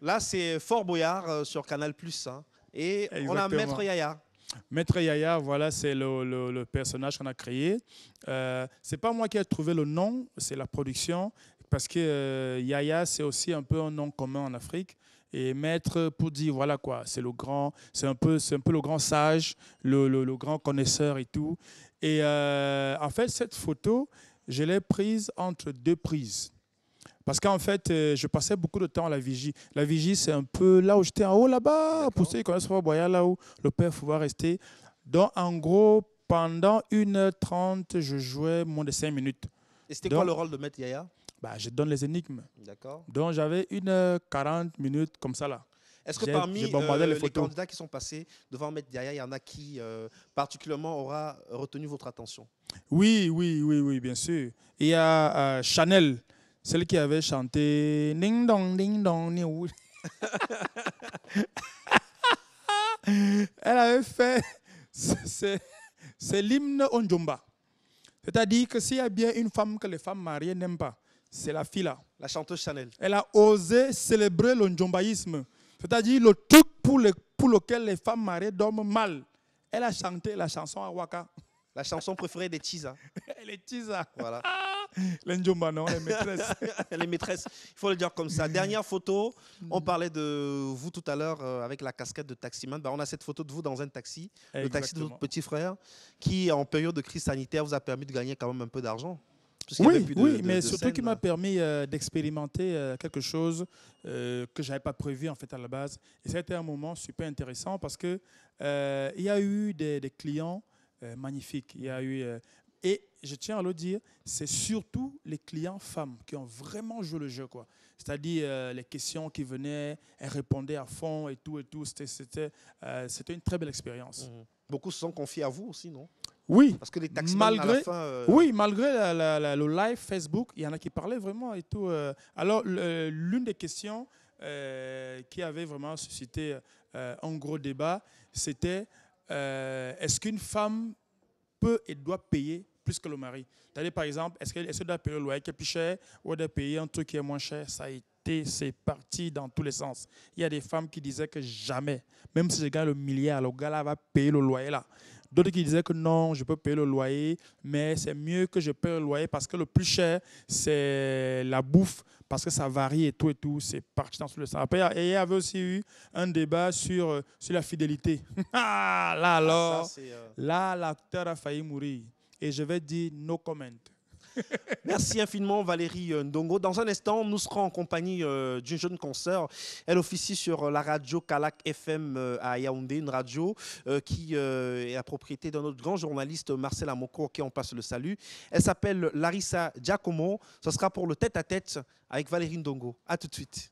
Là, c'est Fort Boyard sur Canal+. Hein. Et on a Exactement. Maître Yaya. Maître Yaya, voilà, c'est le personnage qu'on a créé. C'est pas moi qui ai trouvé le nom, c'est la production. Parce que Yaya, c'est aussi un peu un nom commun en Afrique. Et Maître, pour dire, voilà quoi, c'est un peu le grand sage, le grand connaisseur et tout. Et en fait, cette photo, je l'ai prise entre 2 prises. Parce qu'en fait, je passais beaucoup de temps à la vigie. La vigie, c'est un peu là où j'étais en haut, là-bas, pour ceux qui connaissent Fort Boyard, là où le père pouvait rester. Donc, en gros, pendant 1h30, je jouais moins de 5 minutes. Et c'était quoi le rôle de Maître Yaya? Je donne les énigmes. D'accord. Donc, j'avais 1h40 minutes comme ça, là. Est-ce que parmi les candidats qui sont passés devant Maître Yaya, il y en a qui particulièrement aura retenu votre attention? Oui, bien sûr. Il y a Chanel, celle qui avait chanté Ding dong, ding dong, niou. Elle avait fait, c'est l'hymne Onjomba. C'est-à-dire que s'il y a bien une femme que les femmes mariées n'aiment pas, c'est la fille là. La chanteuse Chanel. Elle a osé célébrer l'onjombaïsme. C'est-à-dire le truc pour lequel les femmes mariées dorment mal. Elle a chanté la chanson à Waka. La chanson préférée des Tisa. Les Tisa. Voilà. Les Njomba, non, les maîtresses. Les maîtresses, il faut le dire comme ça. Dernière photo, on parlait de vous tout à l'heure avec la casquette de taximan. On a cette photo de vous dans un taxi, le taxi de votre petit frère, qui en période de crise sanitaire vous a permis de gagner quand même un peu d'argent. Oui, mais surtout qui m'a permis d'expérimenter quelque chose que je n'avais pas prévu en fait à la base. Et c'était un moment super intéressant parce que il y a eu des clients magnifiques. Il y a eu et je tiens à le dire, c'est surtout les clients femmes qui ont vraiment joué le jeu, quoi. C'est-à-dire les questions qui venaient, elles répondaient à fond et tout. C'était une très belle expérience. Beaucoup se sont confiés à vous aussi, non? Oui. Parce que les taximans à la fin... Oui, malgré le live Facebook, il y en a qui parlaient vraiment et tout. Alors, l'une des questions, qui avait vraiment suscité un gros débat, c'était est-ce qu'une femme peut et doit payer plus que le mari? C'est-à-dire, par exemple, est-ce qu'elle doit payer le loyer qui est plus cher ou elle doit payer un truc qui est moins cher? C'est parti dans tous les sens. Il y a des femmes qui disaient que jamais, même si je gagne le milliard, le gars là va payer le loyer là. D'autres qui disaient que non, je peux payer le loyer, mais c'est mieux que je paye le loyer parce que le plus cher, c'est la bouffe, parce que ça varie et tout, c'est parti dans tout le sens. Après, il y avait aussi eu un débat sur la fidélité. Là alors, là, l'acteur a failli mourir. Et je vais dire no comment. Merci infiniment Valérie Ndongo. Dans un instant, nous serons en compagnie d'une jeune consoeur. Elle officie sur la radio Kalak FM à Yaoundé, une radio qui est la propriété de notre grand journaliste Marcel Amoko, auquel on passe le salut. Elle s'appelle Larissa Giacomo. Ce sera pour le tête-à-tête avec Valérie Ndongo. A tout de suite.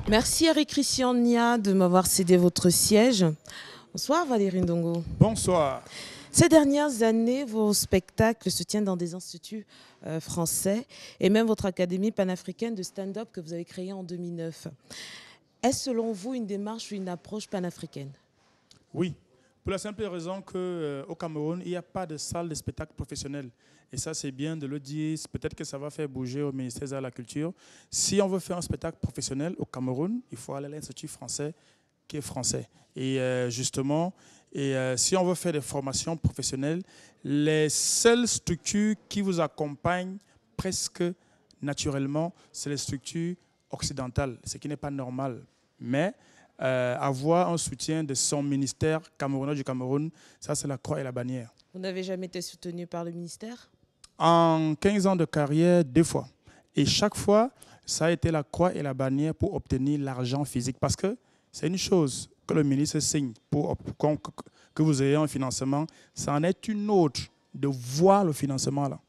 Merci Eric Christian Nia de m'avoir cédé votre siège. Bonsoir Valérie Ndongo. Bonsoir. Ces dernières années, vos spectacles se tiennent dans des instituts français et même votre académie panafricaine de stand-up que vous avez créée en 2009. Est-ce selon vous une démarche ou une approche panafricaine? Oui, pour la simple raison qu'au Cameroun, il n'y a pas de salle de spectacle professionnelle. Et ça, c'est bien de le dire. Peut-être que ça va faire bouger au ministère de la Culture. Si on veut faire un spectacle professionnel au Cameroun, il faut aller à l'Institut français qui est français. Et justement, si on veut faire des formations professionnelles, les seules structures qui vous accompagnent presque naturellement, c'est les structures occidentales, ce qui n'est pas normal. Mais avoir un soutien de son ministère camerounais du Cameroun, ça c'est la croix et la bannière. Vous n'avez jamais été soutenu par le ministère? En 15 ans de carrière, 2 fois. Et chaque fois, ça a été la croix et la bannière pour obtenir l'argent physique. Parce que c'est une chose que le ministre signe pour que vous ayez un financement. Ça en est une autre de voir le financement là.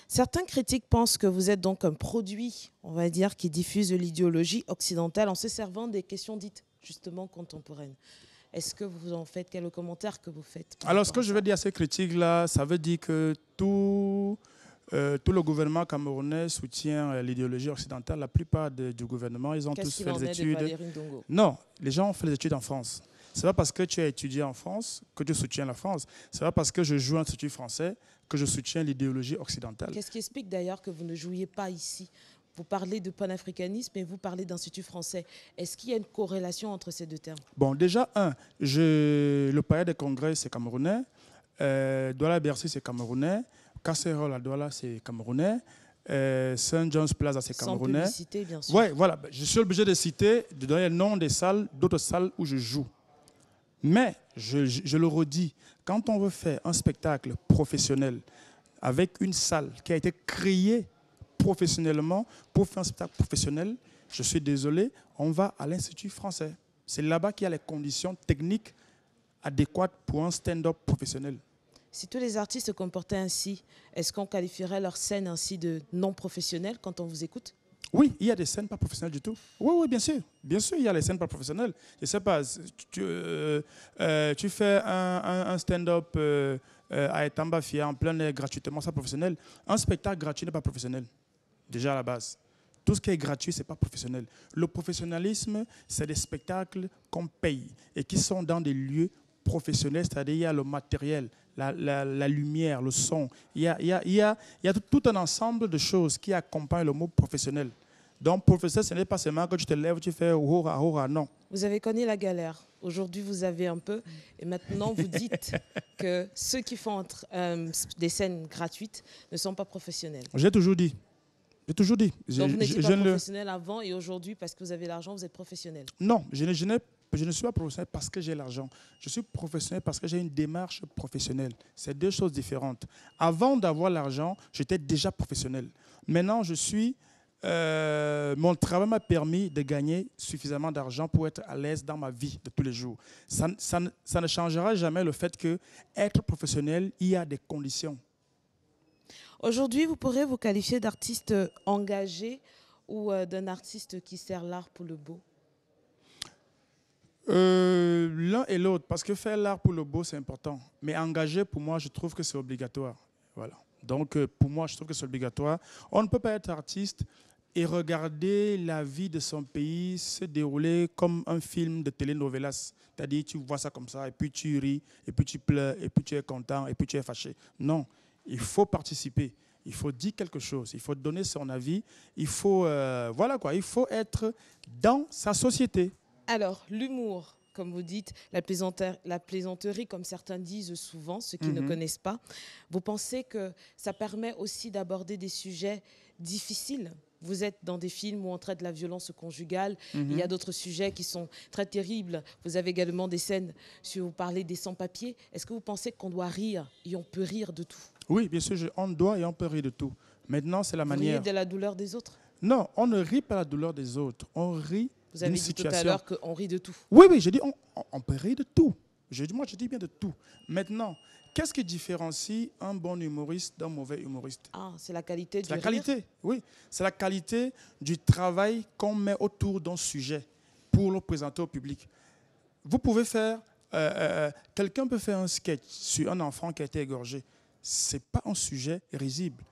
Certains critiques pensent que vous êtes donc un produit, on va dire, qui diffuse l'idéologie occidentale en se servant des questions dites justement contemporaines. Est-ce que vous en faites? Quel est le commentaire que vous faites? Alors, ce que je veux dire à ces critiques-là, ça veut dire que tout le gouvernement camerounais soutient l'idéologie occidentale. La plupart du gouvernement, ils ont tous fait des études. Non, les gens ont fait des études en France. Ce n'est pas parce que tu as étudié en France que tu soutiens la France. Ce n'est pas parce que je joue à l'Institut français que je soutiens l'idéologie occidentale. Qu'est-ce qui explique d'ailleurs que vous ne jouiez pas ici? Vous parlez de panafricanisme et vous parlez d'Institut français. Est-ce qu'il y a une corrélation entre ces deux termes? Bon, déjà, le palais des congrès, c'est camerounais. Douala-Bercy, c'est camerounais. Kasserole à Douala, c'est camerounais. Saint John's Plaza, c'est camerounais. Sans publicité, bien sûr. Oui, voilà. Je suis obligé de citer, de donner le nom des salles, d'autres salles où je joue. Mais, je le redis, quand on veut faire un spectacle professionnel avec une salle qui a été créée professionnellement pour faire un spectacle professionnel, je suis désolé, on va à l'Institut français. C'est là-bas qu'il y a les conditions techniques adéquates pour un stand-up professionnel. Si tous les artistes se comportaient ainsi, est-ce qu'on qualifierait leur scène ainsi de non professionnelle quand on vous écoute? Oui, il y a des scènes pas professionnelles du tout. Oui, bien sûr. Bien sûr, il y a les scènes pas professionnelles. Je ne sais pas, tu fais un stand-up à Etambafia en plein air gratuitement, c'est professionnel. Un spectacle gratuit n'est pas professionnel, déjà à la base. Tout ce qui est gratuit, ce n'est pas professionnel. Le professionnalisme, c'est des spectacles qu'on paye et qui sont dans des lieux professionnels, c'est-à-dire il y a le matériel, la lumière, le son. Il y a tout un ensemble de choses qui accompagnent le mot professionnel. Donc, professionnel, ce n'est pas seulement que tu te lèves, tu fais hurrah, hurrah, non. Vous avez connu la galère. Aujourd'hui, vous avez un peu. Et maintenant, vous dites que ceux qui font des scènes gratuites ne sont pas professionnels. J'ai toujours dit. Donc, vous n'étiez pas professionnel avant et aujourd'hui, parce que vous avez l'argent, vous êtes professionnel. Non, je ne suis pas professionnel parce que j'ai l'argent. Je suis professionnel parce que j'ai une démarche professionnelle. C'est deux choses différentes. Avant d'avoir l'argent, j'étais déjà professionnel. Maintenant, mon travail m'a permis de gagner suffisamment d'argent pour être à l'aise dans ma vie de tous les jours. Ça ne changera jamais le fait que être professionnel, il y a des conditions. Aujourd'hui, vous pourrez vous qualifier d'artiste engagé ou d'un artiste qui sert l'art pour le beau? L'un et l'autre, parce que faire l'art pour le beau, c'est important. Mais engagé, pour moi, je trouve que c'est obligatoire. Voilà. Donc, pour moi, je trouve que c'est obligatoire. On ne peut pas être artiste et regarder la vie de son pays se dérouler comme un film de telenovelas. C'est-à-dire, tu vois ça comme ça, et puis tu ris, et puis tu pleures, et puis tu es content, et puis tu es fâché. Non, il faut participer. Il faut dire quelque chose, il faut donner son avis, il faut, voilà quoi, il faut être dans sa société. Alors, l'humour, comme vous dites, la plaisanterie, comme certains disent souvent, ceux qui ne connaissent pas, vous pensez que ça permet aussi d'aborder des sujets difficiles? Vous êtes dans des films où on traite de la violence conjugale. Il y a d'autres sujets qui sont très terribles. Vous avez également des scènes où vous parlez des sans-papiers. Est-ce que vous pensez qu'on doit rire et on peut rire de tout? Oui, bien sûr, on doit et on peut rire de tout. Maintenant, c'est la manière. Vous riez de la douleur des autres? Non, on ne rit pas de la douleur des autres. On rit. Vous avez dit tout à l'heure qu'on rit de tout. Oui, oui, j'ai dit on peut rire de tout. Moi, je dis bien de tout. Maintenant, qu'est-ce qui différencie un bon humoriste d'un mauvais humoriste? Ah, c'est la qualité du rire. La qualité, oui. C'est la qualité du travail qu'on met autour d'un sujet pour le présenter au public. Vous pouvez faire... quelqu'un peut faire un sketch sur un enfant qui a été égorgé. Ce n'est pas un sujet risible.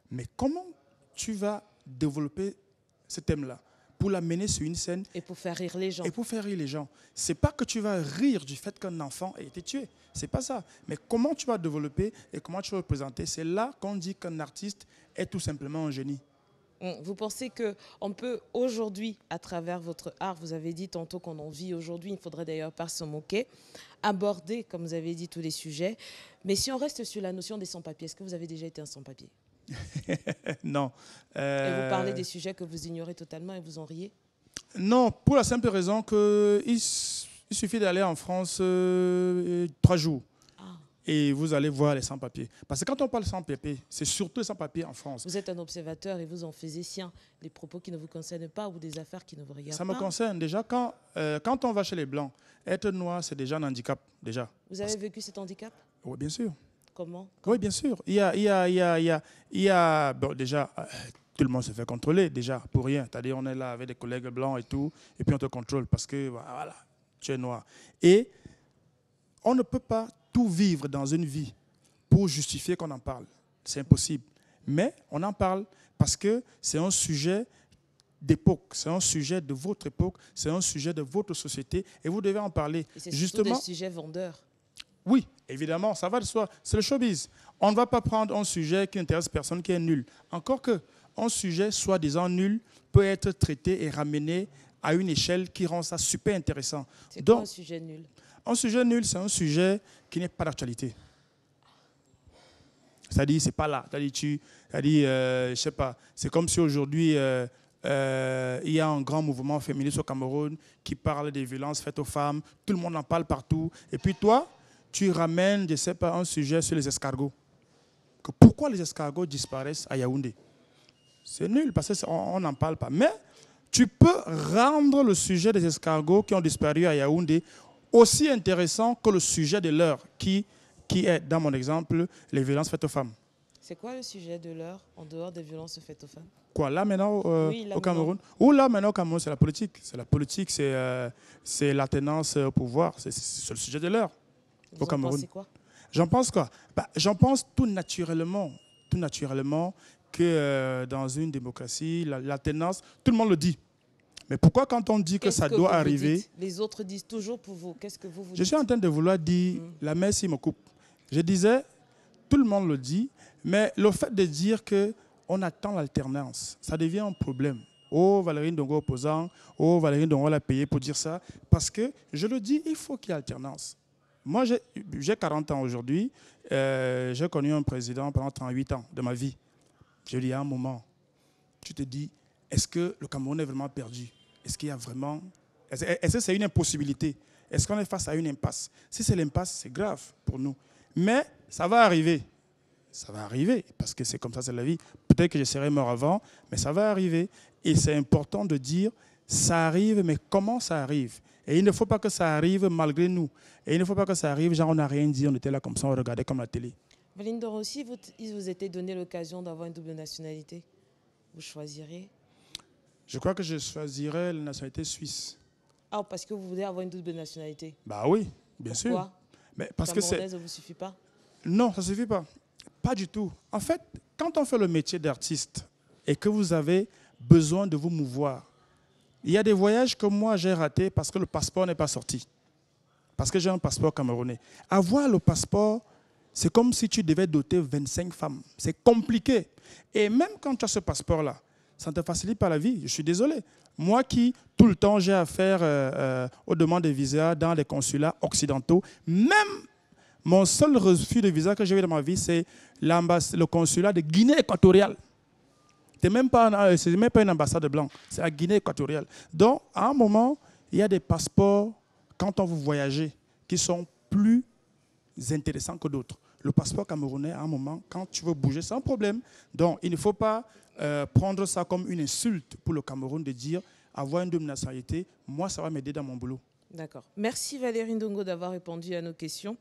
Mais comment tu vas développer ce thème-là pour l'amener sur une scène et pour faire rire les gens. Et pour faire rire les gens. Ce n'est pas que tu vas rire du fait qu'un enfant ait été tué. Ce n'est pas ça. Mais comment tu vas développer et comment tu vas représenter, c'est là qu'on dit qu'un artiste est tout simplement un génie. Vous pensez qu'on peut aujourd'hui, à travers votre art, vous avez dit tantôt qu'on en vit aujourd'hui, il ne faudrait d'ailleurs pas s'en moquer, aborder, comme vous avez dit, tous les sujets. Mais si on reste sur la notion des sans-papiers, est-ce que vous avez déjà été un sans-papier? Non. Et vous parlez des sujets que vous ignorez totalement et vous en riez? Non, pour la simple raison qu'il suffit d'aller en France 3 jours. Et vous allez voir les sans-papiers. Parce que quand on parle sans-papiers, c'est surtout les sans-papiers en France. Vous êtes un observateur et vous en faisiez sien les propos qui ne vous concernent pas ou des affaires qui ne vous regardent pas. Ça me concerne déjà. Quand on va chez les Blancs, être noir, c'est déjà un handicap. Déjà. Vous avez vécu cet handicap? Oui, bien sûr. Comment? Oui, bien sûr. Il y a bon, déjà, tout le monde se fait contrôler, déjà, pour rien. C'est-à-dire, on est là avec des collègues blancs et tout, et puis on te contrôle parce que, voilà, tu es noir. Et on ne peut pas tout vivre dans une vie pour justifier qu'on en parle. C'est impossible. Mais on en parle parce que c'est un sujet d'époque, c'est un sujet de votre époque, c'est un sujet de votre société, et vous devez en parler. Et c'est surtout des sujets vendeurs. Oui, évidemment, ça va de soi. C'est le showbiz. On ne va pas prendre un sujet qui n'intéresse personne, qui est nul. Encore que un sujet soi-disant nul peut être traité et ramené à une échelle qui rend ça super intéressant. C'est quoi un sujet nul? Un sujet nul, c'est un sujet qui n'est pas d'actualité. C'est-à-dire, c'est pas là. Je sais pas. C'est comme si aujourd'hui, il y a un grand mouvement féministe au Cameroun qui parle des violences faites aux femmes. Tout le monde en parle partout. Et puis toi, tu ramènes, je sais pas, un sujet sur les escargots. Pourquoi les escargots disparaissent à Yaoundé? C'est nul parce qu'on n'en parle pas. Mais tu peux rendre le sujet des escargots qui ont disparu à Yaoundé aussi intéressant que le sujet de l'heure, qui est, dans mon exemple, les violences faites aux femmes. C'est quoi le sujet de l'heure, en dehors des violences faites aux femmes? Quoi, là maintenant, oui, là au Cameroun? Ou là maintenant au Cameroun, c'est la politique. C'est la politique, c'est l'alternance au pouvoir. C'est le sujet de l'heure au Cameroun. Vous en pensez quoi? J'en pense quoi? J'en pense tout naturellement que dans une démocratie, l'alternance, tout le monde le dit. Mais pourquoi quand on dit que ça doit arriver... Les autres disent toujours pour vous. Qu'est-ce que vous dites? Je suis en train de vouloir dire, la Messie me coupe. Je disais, tout le monde le dit, mais le fait de dire qu'on attend l'alternance, ça devient un problème. Oh, Valérie Ndongo opposant, oh, Valérie Ndongo l'a payé pour dire ça. Parce que, je le dis, il faut qu'il y ait alternance. Moi, j'ai 40 ans aujourd'hui. J'ai connu un président pendant 38 ans de ma vie. Je dis, à un moment, tu te dis, est-ce que le Cameroun est vraiment perdu? Est-ce qu'il y a vraiment... Est-ce que c'est une impossibilité? Est-ce qu'on est face à une impasse? Si c'est l'impasse, c'est grave pour nous. Mais ça va arriver. Ça va arriver, parce que c'est comme ça, c'est la vie. Peut-être que je serai mort avant, mais ça va arriver. Et c'est important de dire, ça arrive, mais comment ça arrive? Et il ne faut pas que ça arrive malgré nous. Et il ne faut pas que ça arrive, genre on n'a rien dit, on était là comme ça, on regardait comme la télé. Valérie Ndongo, si il vous était donné l'occasion d'avoir une double nationalité, vous choisiriez? Je crois que je choisirais la nationalité suisse. Ah, parce que vous voulez avoir une double nationalité? Bah oui, bien sûr. Pourquoi? Mais parce que camerounaise ne vous suffit pas? Non, ça ne suffit pas. Pas du tout. En fait, quand on fait le métier d'artiste et que vous avez besoin de vous mouvoir, il y a des voyages que moi j'ai ratés parce que le passeport n'est pas sorti. Parce que j'ai un passeport camerounais. Avoir le passeport, c'est comme si tu devais doter 25 femmes. C'est compliqué. Et même quand tu as ce passeport-là, ça ne te facilite pas la vie. Je suis désolé. Moi qui, tout le temps, j'ai affaire aux demandes de visa dans les consulats occidentaux, même mon seul refus de visa que j'ai eu dans ma vie, c'est le consulat de Guinée équatoriale. Ce n'est même pas une ambassade blanche, c'est la Guinée équatoriale. Donc, à un moment, il y a des passeports, quand on veut voyager, qui sont plus intéressants que d'autres. Le passeport camerounais, à un moment, quand tu veux bouger, c'est un problème. Donc, il ne faut pas prendre ça comme une insulte pour le Cameroun de dire avoir une double nationalité, moi, ça va m'aider dans mon boulot. D'accord. Merci Valérie Ndongo d'avoir répondu à nos questions.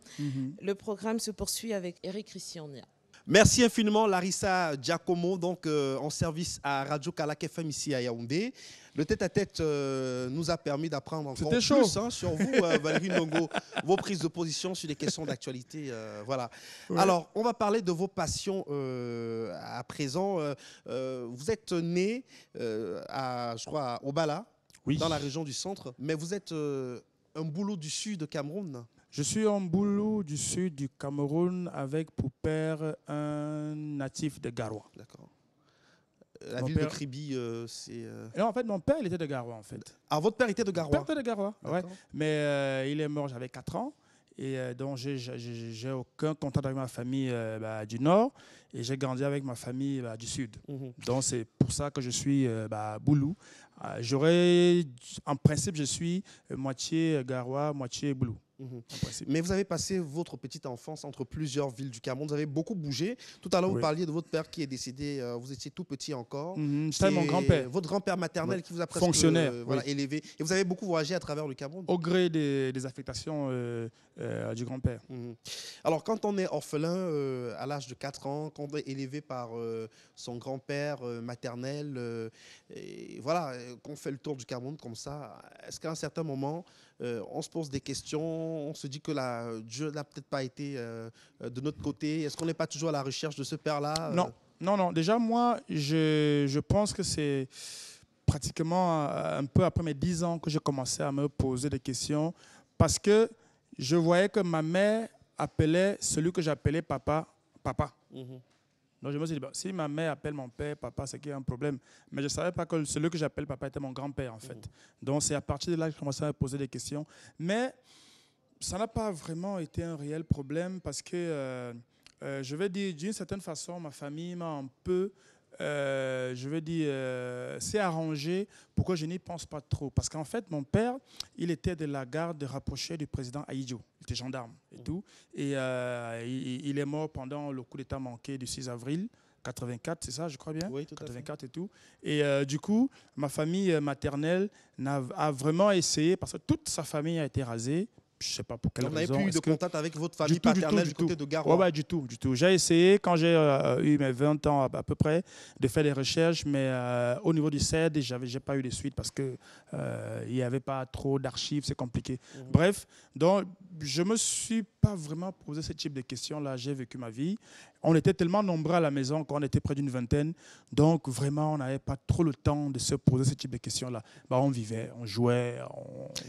Le programme se poursuit avec Eric Christiania. Merci infiniment Larissa Giacomo, donc en service à Radio Kalak FM ici à Yaoundé. Le tête-à-tête nous a permis d'apprendre encore plus sur vous, Valérie Ndongo, vos prises de position sur les questions d'actualité. Voilà. Ouais. Alors, on va parler de vos passions à présent. Vous êtes né je crois, à Obala, oui, dans la région du centre, mais vous êtes un boulot du sud de Cameroun. Je suis un boulot du sud du Cameroun avec pour père un natif de Garoua. D'accord. La ville de Kribi, c'est... Non, en fait, mon père, il était de Garoua, en fait. Ah, votre père était de Garoua? Mon père était de Garoua, ouais. Mais il est mort, j'avais 4 ans. Et donc, j'ai aucun contact avec ma famille du Nord. Et j'ai grandi avec ma famille du Sud. Donc, c'est pour ça que je suis Boulou. En principe, je suis moitié Garoua, moitié Boulou. Mais vous avez passé votre petite enfance entre plusieurs villes du Cameroun. Vous avez beaucoup bougé. Tout à l'heure, vous parliez de votre père qui est décédé. Vous étiez tout petit encore. C'était mon grand-père. Votre grand-père maternel qui vous a presque fonctionnaire, élevé. Et vous avez beaucoup voyagé à travers le Cameroun. Au gré des affectations du grand-père. Alors, quand on est orphelin à l'âge de 4 ans, quand on est élevé par son grand-père maternel, et voilà, qu'on fait le tour du Cameroun comme ça, est-ce qu'à un certain moment, on se pose des questions, on se dit que Dieu n'a peut-être pas été de notre côté? Est-ce qu'on n'est pas toujours à la recherche de ce père-là? Non. Déjà, moi, je pense que c'est pratiquement un peu après mes 10 ans que j'ai commencé à me poser des questions parce que je voyais que ma mère appelait celui que j'appelais papa, papa. Donc, je me suis dit, si ma mère appelle mon père papa, c'est qu'il y a un problème. Mais je ne savais pas que celui que j'appelle papa était mon grand-père, en fait. Donc, c'est à partir de là que j'ai commencé à me poser des questions. Mais ça n'a pas vraiment été un réel problème parce que, je vais dire, d'une certaine façon, ma famille m'a un peu, s'est arrangé pour que je n'y pense pas trop. Parce qu'en fait, mon père, il était de la garde rapprochée du président Ahidjo. Il était gendarme et tout. Et il est mort pendant le coup d'État manqué du 6 avril 84, c'est ça, je crois bien? Oui, tout 84 et tout. Et du coup, ma famille maternelle a vraiment essayé, parce que toute sa famille a été rasée. Je ne sais pas pour quelle raison. Vous n'avez plus eu de contact avec votre famille paternelle du côté de Garoua? Oui, du tout. J'ai essayé, quand j'ai eu mes 20 ans à peu près, de faire des recherches, mais au niveau du CED, je n'ai pas eu de suite parce qu'il n'y avait pas trop d'archives, c'est compliqué. Bref, donc je ne me suis pas vraiment posé ce type de questions-là. J'ai vécu ma vie. On était tellement nombreux à la maison qu'on était près d'une vingtaine. Donc, vraiment, on n'avait pas trop le temps de se poser ce type de questions-là. On vivait, on jouait.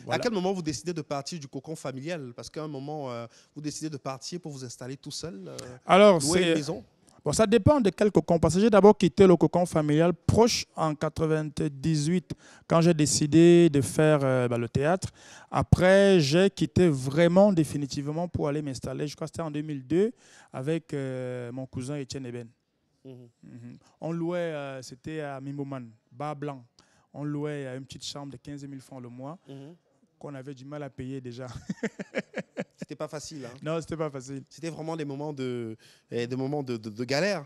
Voilà. À quel moment vous décidez de partir du cocon familial? Parce qu'à un moment, vous décidez de partir pour vous installer tout seul, louer une maison? Bon, ça dépend de quel cocon. Parce que j'ai d'abord quitté le cocon familial proche en 98, quand j'ai décidé de faire le théâtre. Après, j'ai quitté vraiment définitivement pour aller m'installer. Je crois que c'était en 2002 avec mon cousin Étienne Eben. On louait, c'était à Mimoman, Bar Blanc. On louait une petite chambre de 15 000 francs le mois qu'on avait du mal à payer déjà. C'était pas facile. Hein. Non, c'était pas facile. C'était vraiment des moments de galère.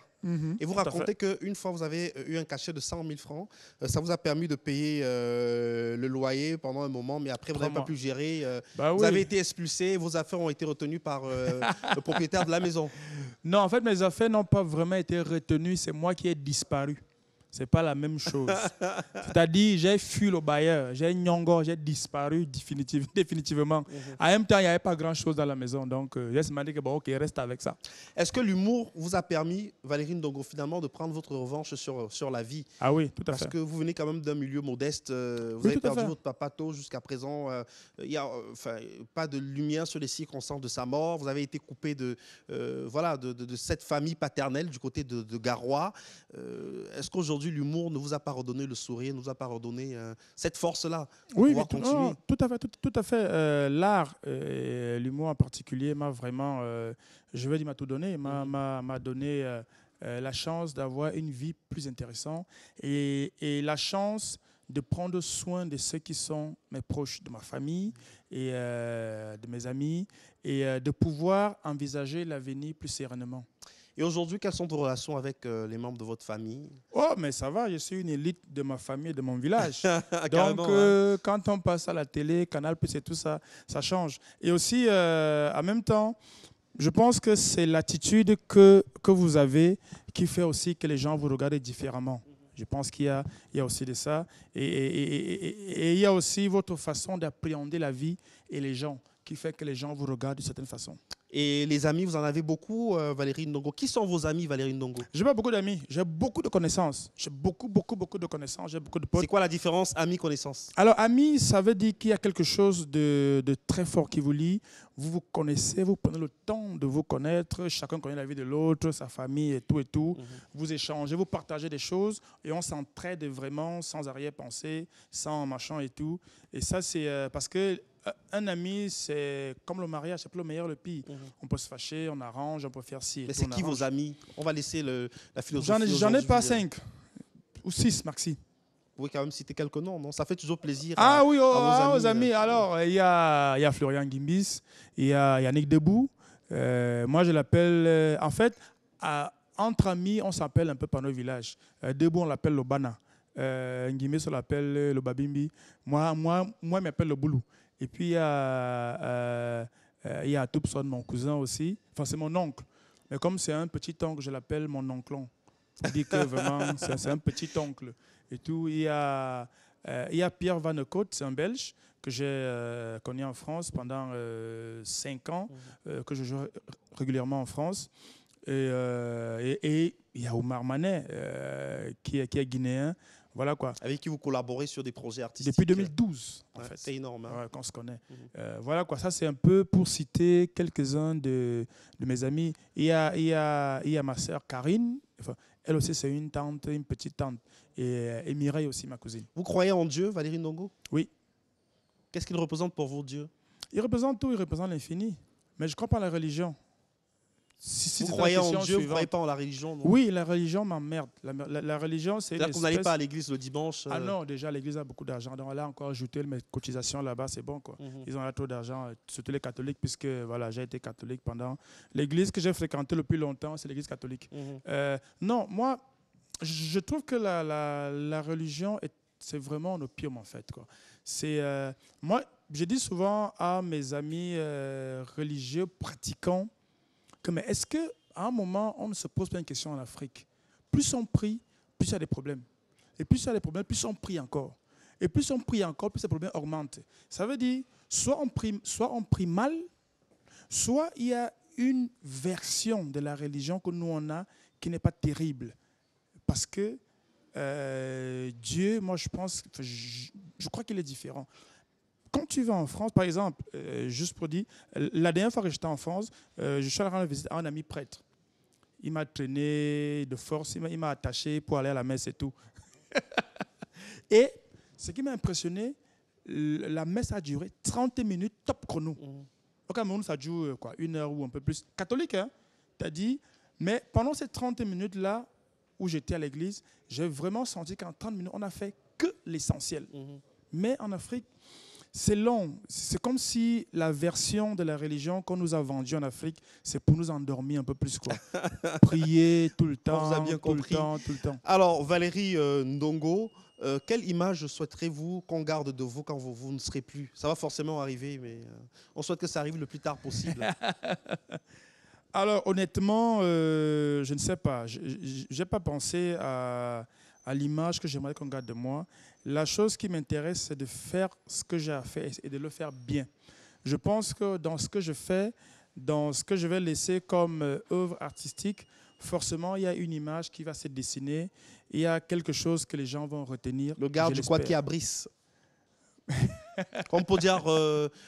Et vous racontez qu'une fois, vous avez eu un cachet de 100 000 francs. Ça vous a permis de payer le loyer pendant un moment, mais après, vous n'avez pas pu gérer. Vous avez été expulsé, vos affaires ont été retenues par le propriétaire de la maison. Non, en fait, mes affaires n'ont pas vraiment été retenues. C'est moi qui ai disparu. C'est pas la même chose. C'est-à-dire, j'ai fui le bailleur, j'ai nyongo, j'ai disparu définitivement. En même temps, il n'y avait pas grand-chose dans la maison. Donc, j'ai demandé que bon, ok, reste avec ça. Est-ce que l'humour vous a permis, Valérie Ndongo, finalement, de prendre votre revanche sur la vie? Ah oui, tout à fait. Parce que vous venez quand même d'un milieu modeste. Vous avez perdu votre papa tôt jusqu'à présent. Il n'y a pas de lumière sur les circonstances de sa mort. Vous avez été coupé de cette famille paternelle du côté de Garoua. Est-ce qu'aujourd'hui, l'humour ne vous a pas redonné le sourire, ne vous a pas redonné cette force-là pour pouvoir continuer? Non, tout à fait. L'art, l'humour en particulier, m'a vraiment, je vais dire, m'a tout donné, m'a donné la chance d'avoir une vie plus intéressante et la chance de prendre soin de ceux qui sont mes proches, de ma famille et de mes amis, et de pouvoir envisager l'avenir plus sereinement. Et aujourd'hui, quelles sont vos relations avec les membres de votre famille? Oh, mais ça va, je suis une élite de ma famille et de mon village. Donc, quand on passe à la télé, Canal+, et tout ça, ça change. Et aussi, en même temps, je pense que c'est l'attitude que vous avez qui fait aussi que les gens vous regardent différemment. Je pense qu'il y a aussi de ça. Et il y a aussi votre façon d'appréhender la vie et les gens qui fait que les gens vous regardent d'une certaine façon. Et les amis, vous en avez beaucoup, Valérie Ndongo. Qui sont vos amis, Valérie Ndongo? Je n'ai pas beaucoup d'amis, j'ai beaucoup de connaissances. J'ai beaucoup de connaissances, j'ai beaucoup de potes. C'est quoi la différence, ami-connaissance? Alors, ami, ça veut dire qu'il y a quelque chose de très fort qui vous lie. Vous vous connaissez, vous prenez le temps de vous connaître. Chacun connaît la vie de l'autre, sa famille et tout et tout. Vous échangez, vous partagez des choses et on s'entraide vraiment sans arrière-pensée, sans machin et tout. Et ça, c'est parce que un ami, c'est comme le mariage, c'est pas le meilleur, le pire. On peut se fâcher, on arrange, on peut faire ci. Mais c'est qui vos amis? On va laisser la philosophie. J'en ai pas 5 ou 6, maxi. Vous pouvez quand même citer quelques noms, non? Ça fait toujours plaisir aux amis. Alors, il y a Florian Gimbis, il y a Yannick Debout. Moi, je l'appelle... en fait, entre amis, on s'appelle un peu par nos villages. Debout, on l'appelle le Bana. Gimbis, on l'appelle le Babimbi. Moi, il m'appelle le Boulou. Et puis, il y a Toupson, mon cousin aussi. Enfin, c'est mon oncle. Mais comme c'est un petit oncle, je l'appelle mon onclon. Il dit que vraiment, c'est un petit oncle. Et tout. Il y a Pierre Van Côte, c'est un Belge que j'ai connu en France pendant 5 ans, que je joue régulièrement en France. Et il y a Omar Manet, qui est guinéen. Voilà quoi. Avec qui vous collaborez sur des projets artistiques? Depuis 2012, en fait. C'est énorme. Hein? Ouais, qu'on se connaît. Voilà quoi. Ça, c'est un peu pour citer quelques-uns de mes amis. Il y a ma sœur Karine. Enfin, elle aussi, c'est une tante, une petite tante. Et Mireille aussi, ma cousine. Vous croyez en Dieu, Valérie Ndongo? Oui. Qu'est-ce qu'il représente pour vous, Dieu? Il représente tout, il représente l'infini. Mais je ne crois pas à la religion. Vous croyez en Dieu, vous ne croyez pas en la religion, non? Oui, la religion m'emmerde. La religion, c'est... C'est-à-dire que vous n'allez pas à l'église le dimanche? Ah non, déjà, l'église a beaucoup d'argent. Donc là, encore ajouter mes cotisations là-bas, c'est bon, quoi. Ils ont trop d'argent, surtout les catholiques, puisque voilà, j'ai été catholique pendant... L'église que j'ai fréquentée le plus longtemps, c'est l'église catholique. Non, moi, je trouve que la religion, c'est vraiment un opium, en fait, quoi. Moi, je dis souvent à mes amis religieux, pratiquants, mais est-ce qu'à un moment, on ne se pose pas une question en Afrique? Plus on prie, plus il y a des problèmes. Et plus il y a des problèmes, plus on prie encore. Et plus on prie encore, plus les problèmes augmentent. Ça veut dire, soit on prie mal, soit il y a une version de la religion que nous on a qui n'est pas terrible. Parce que Dieu, moi je pense, je crois qu'il est différent. Quand tu vas en France, par exemple, juste pour dire, la dernière fois que j'étais en France, je suis allé rendre visite à un ami prêtre. Il m'a traîné de force, il m'a attaché pour aller à la messe et tout. Et ce qui m'a impressionné, la messe a duré 30 minutes, top chrono. Au Cameroun, ça dure quoi, 1 heure ou un peu plus. Catholique, hein? T'as dit. Mais pendant ces 30 minutes-là, où j'étais à l'église, j'ai vraiment senti qu'en 30 minutes, on n'a fait que l'essentiel. Mais en Afrique, c'est long. C'est comme si la version de la religion qu'on nous a vendue en Afrique, c'est pour nous endormir un peu plus, quoi. Prier tout le temps, on vous a bien compris. Tout le temps. Alors, Valérie Ndongo, quelle image souhaiterez-vous qu'on garde de vous quand vous ne serez plus? Ça va forcément arriver, mais on souhaite que ça arrive le plus tard possible. Alors, honnêtement, je ne sais pas. Je n'ai pas pensé à à l'image que j'aimerais qu'on garde de moi. La chose qui m'intéresse, c'est de faire ce que j'ai à faire et de le faire bien. Je pense que dans ce que je fais, dans ce que je vais laisser comme œuvre artistique, forcément, il y a une image qui va se dessiner. Il y a quelque chose que les gens vont retenir. Le gars du quoi qui a Brice. On peut dire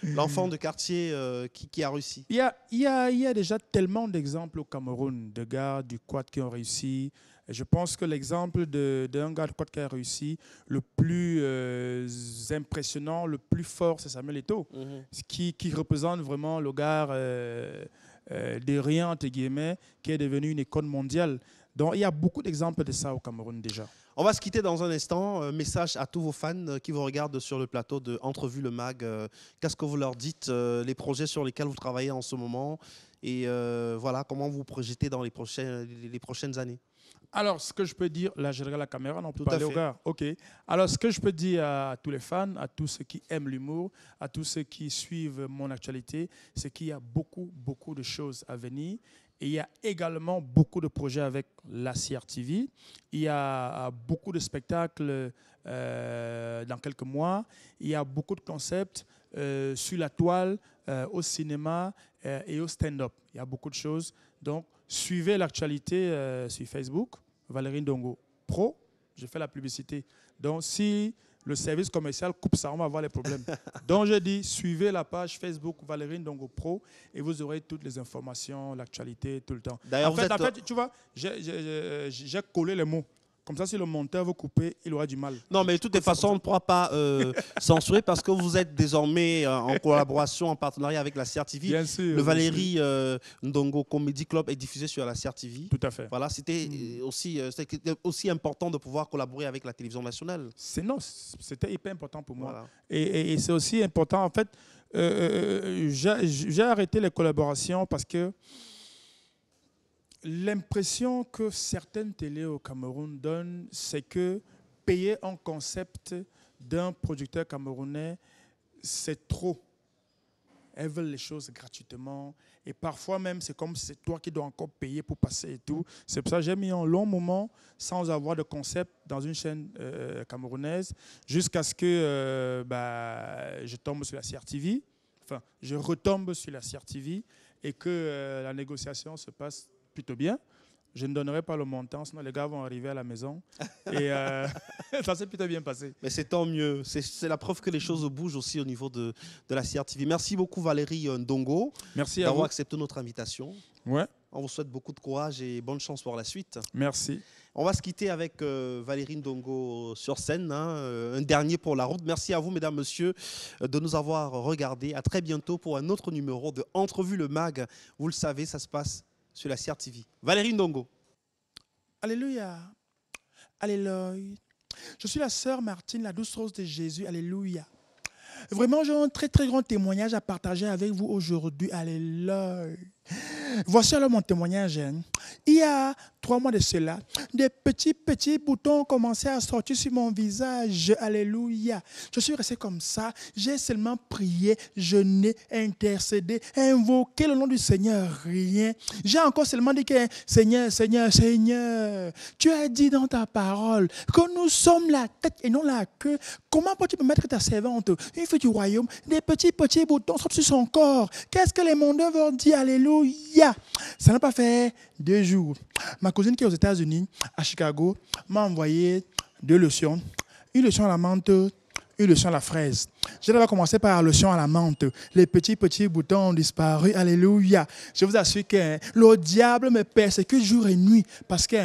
l'enfant de quartier qui a réussi. Il y a déjà tellement d'exemples au Cameroun de gars du quad qui ont réussi. Et je pense que l'exemple d'un gars du quad qui a réussi, le plus impressionnant, le plus fort, c'est Samuel Eto'o, qui représente vraiment le gars de rien, entre guillemets, qui est devenu une icône mondiale. Donc, il y a beaucoup d'exemples de ça au Cameroun déjà. On va se quitter dans un instant. Message à tous vos fans qui vous regardent sur le plateau de Entrevue le Mag. Qu'est-ce que vous leur dites, les projets sur lesquels vous travaillez en ce moment et voilà, comment vous projetez dans les prochaines années? Alors, ce que je peux dire, là, je regarde la caméra, on peut parler au gars. OK. Alors, ce que je peux dire à tous les fans, à tous ceux qui aiment l'humour, à tous ceux qui suivent mon actualité, c'est qu'il y a beaucoup, beaucoup de choses à venir. Et il y a également beaucoup de projets avec la CRTV. Il y a beaucoup de spectacles dans quelques mois. Il y a beaucoup de concepts sur la toile, au cinéma et au stand-up. Il y a beaucoup de choses. Donc, suivez l'actualité sur Facebook, Valérie Ndongo Pro. Je fais la publicité. Donc, si le service commercial coupe ça, on va avoir les problèmes. Donc, je dis, suivez la page Facebook Valérie Ndongo Pro et vous aurez toutes les informations, l'actualité, tout le temps. D'ailleurs, en fait, tu vois, j'ai collé les mots. Comme ça, si le monteur veut couper, il aura du mal. Non, mais de toutes les façons, on ne pourra pas censurer parce que vous êtes désormais en collaboration, en partenariat avec la CRTV. Bien sûr. Le Valérie Ndongo Comedy Club est diffusé sur la CRTV. Tout à fait. Voilà, c'était aussi important de pouvoir collaborer avec la télévision nationale. C'était hyper important pour moi. Voilà. Et c'est aussi important. En fait, j'ai arrêté les collaborations parce que l'impression que certaines télés au Cameroun donnent, c'est que payer un concept d'un producteur camerounais, c'est trop. Elles veulent les choses gratuitement. Et parfois même, c'est comme si c'est toi qui dois encore payer pour passer et tout. C'est pour ça que j'ai mis un long moment sans avoir de concept dans une chaîne camerounaise jusqu'à ce que je tombe sur la CRTV. Enfin, je retombe sur la CRTV et que la négociation se passe plutôt bien. Je ne donnerai pas le montant, sinon les gars vont arriver à la maison. Et ça s'est plutôt bien passé. Mais c'est tant mieux. C'est la preuve que les choses bougent aussi au niveau de la CRTV. Merci beaucoup Valérie Ndongo d'avoir accepté notre invitation. Ouais. On vous souhaite beaucoup de courage et bonne chance pour la suite. Merci. On va se quitter avec Valérie Ndongo sur scène. Un dernier pour la route. Merci à vous, mesdames, messieurs, de nous avoir regardés. À très bientôt pour un autre numéro de Entrevue le Mag. Vous le savez, ça se passe sur la CRTV. Valérie Ndongo. Alléluia. Alléluia. Je suis la sœur Martine, la douce rose de Jésus. Alléluia. Vraiment, j'ai un très très grand témoignage à partager avec vous aujourd'hui. Alléluia. Voici alors mon témoignage. Il y a 3 mois de cela, des petits boutons ont commencé à sortir sur mon visage. Alléluia. Je suis resté comme ça. J'ai seulement prié, jeûné, intercédé, invoqué le nom du Seigneur. Rien. J'ai encore seulement dit que Seigneur, Seigneur, Seigneur, tu as dit dans ta parole que nous sommes la tête et non la queue. Comment peux-tu permettre ta servante, une fille du royaume, des petits boutons sortent sur son corps? Qu'est-ce que les mondains vont dire? Alléluia. Ça n'a pas fait 2 jours. Ma cousine qui est aux États-Unis, à Chicago, m'a envoyé 2 lotions. Une lotion à la menthe, une lotion à la fraise. Je vais commencer par la lotion à la menthe. Les petits boutons ont disparu. Alléluia. Je vous assure que le diable me persécute jour et nuit. Parce que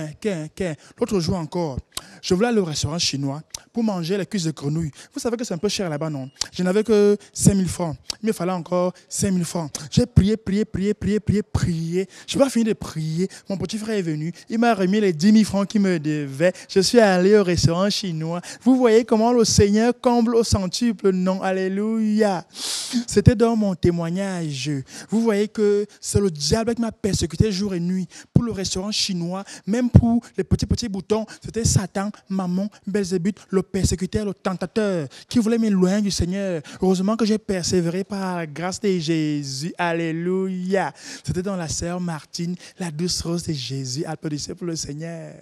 l'autre jour encore, je voulais aller au restaurant chinois pour manger les cuisses de grenouille. Vous savez que c'est un peu cher là-bas, non? Je n'avais que 5 000 francs. Il me fallait encore 5 000 francs. J'ai prié. Je n'ai pas fini de prier. Mon petit frère est venu. Il m'a remis les 10 000 francs qu'il me devait. Je suis allé au restaurant chinois. Vous voyez comment le Seigneur comble au centuple. Non, alléluia. C'était dans mon témoignage. Vous voyez que c'est le diable qui m'a persécuté jour et nuit. Pour le restaurant chinois, même pour les petits boutons, c'était Satan, Mammon, Belzébuth, le persécuteur, le tentateur, qui voulait m'éloigner du Seigneur. Heureusement que j'ai persévéré par la grâce de Jésus. Alléluia. C'était dans la sœur Martine, la douce rose de Jésus. Applaudissez pour le Seigneur.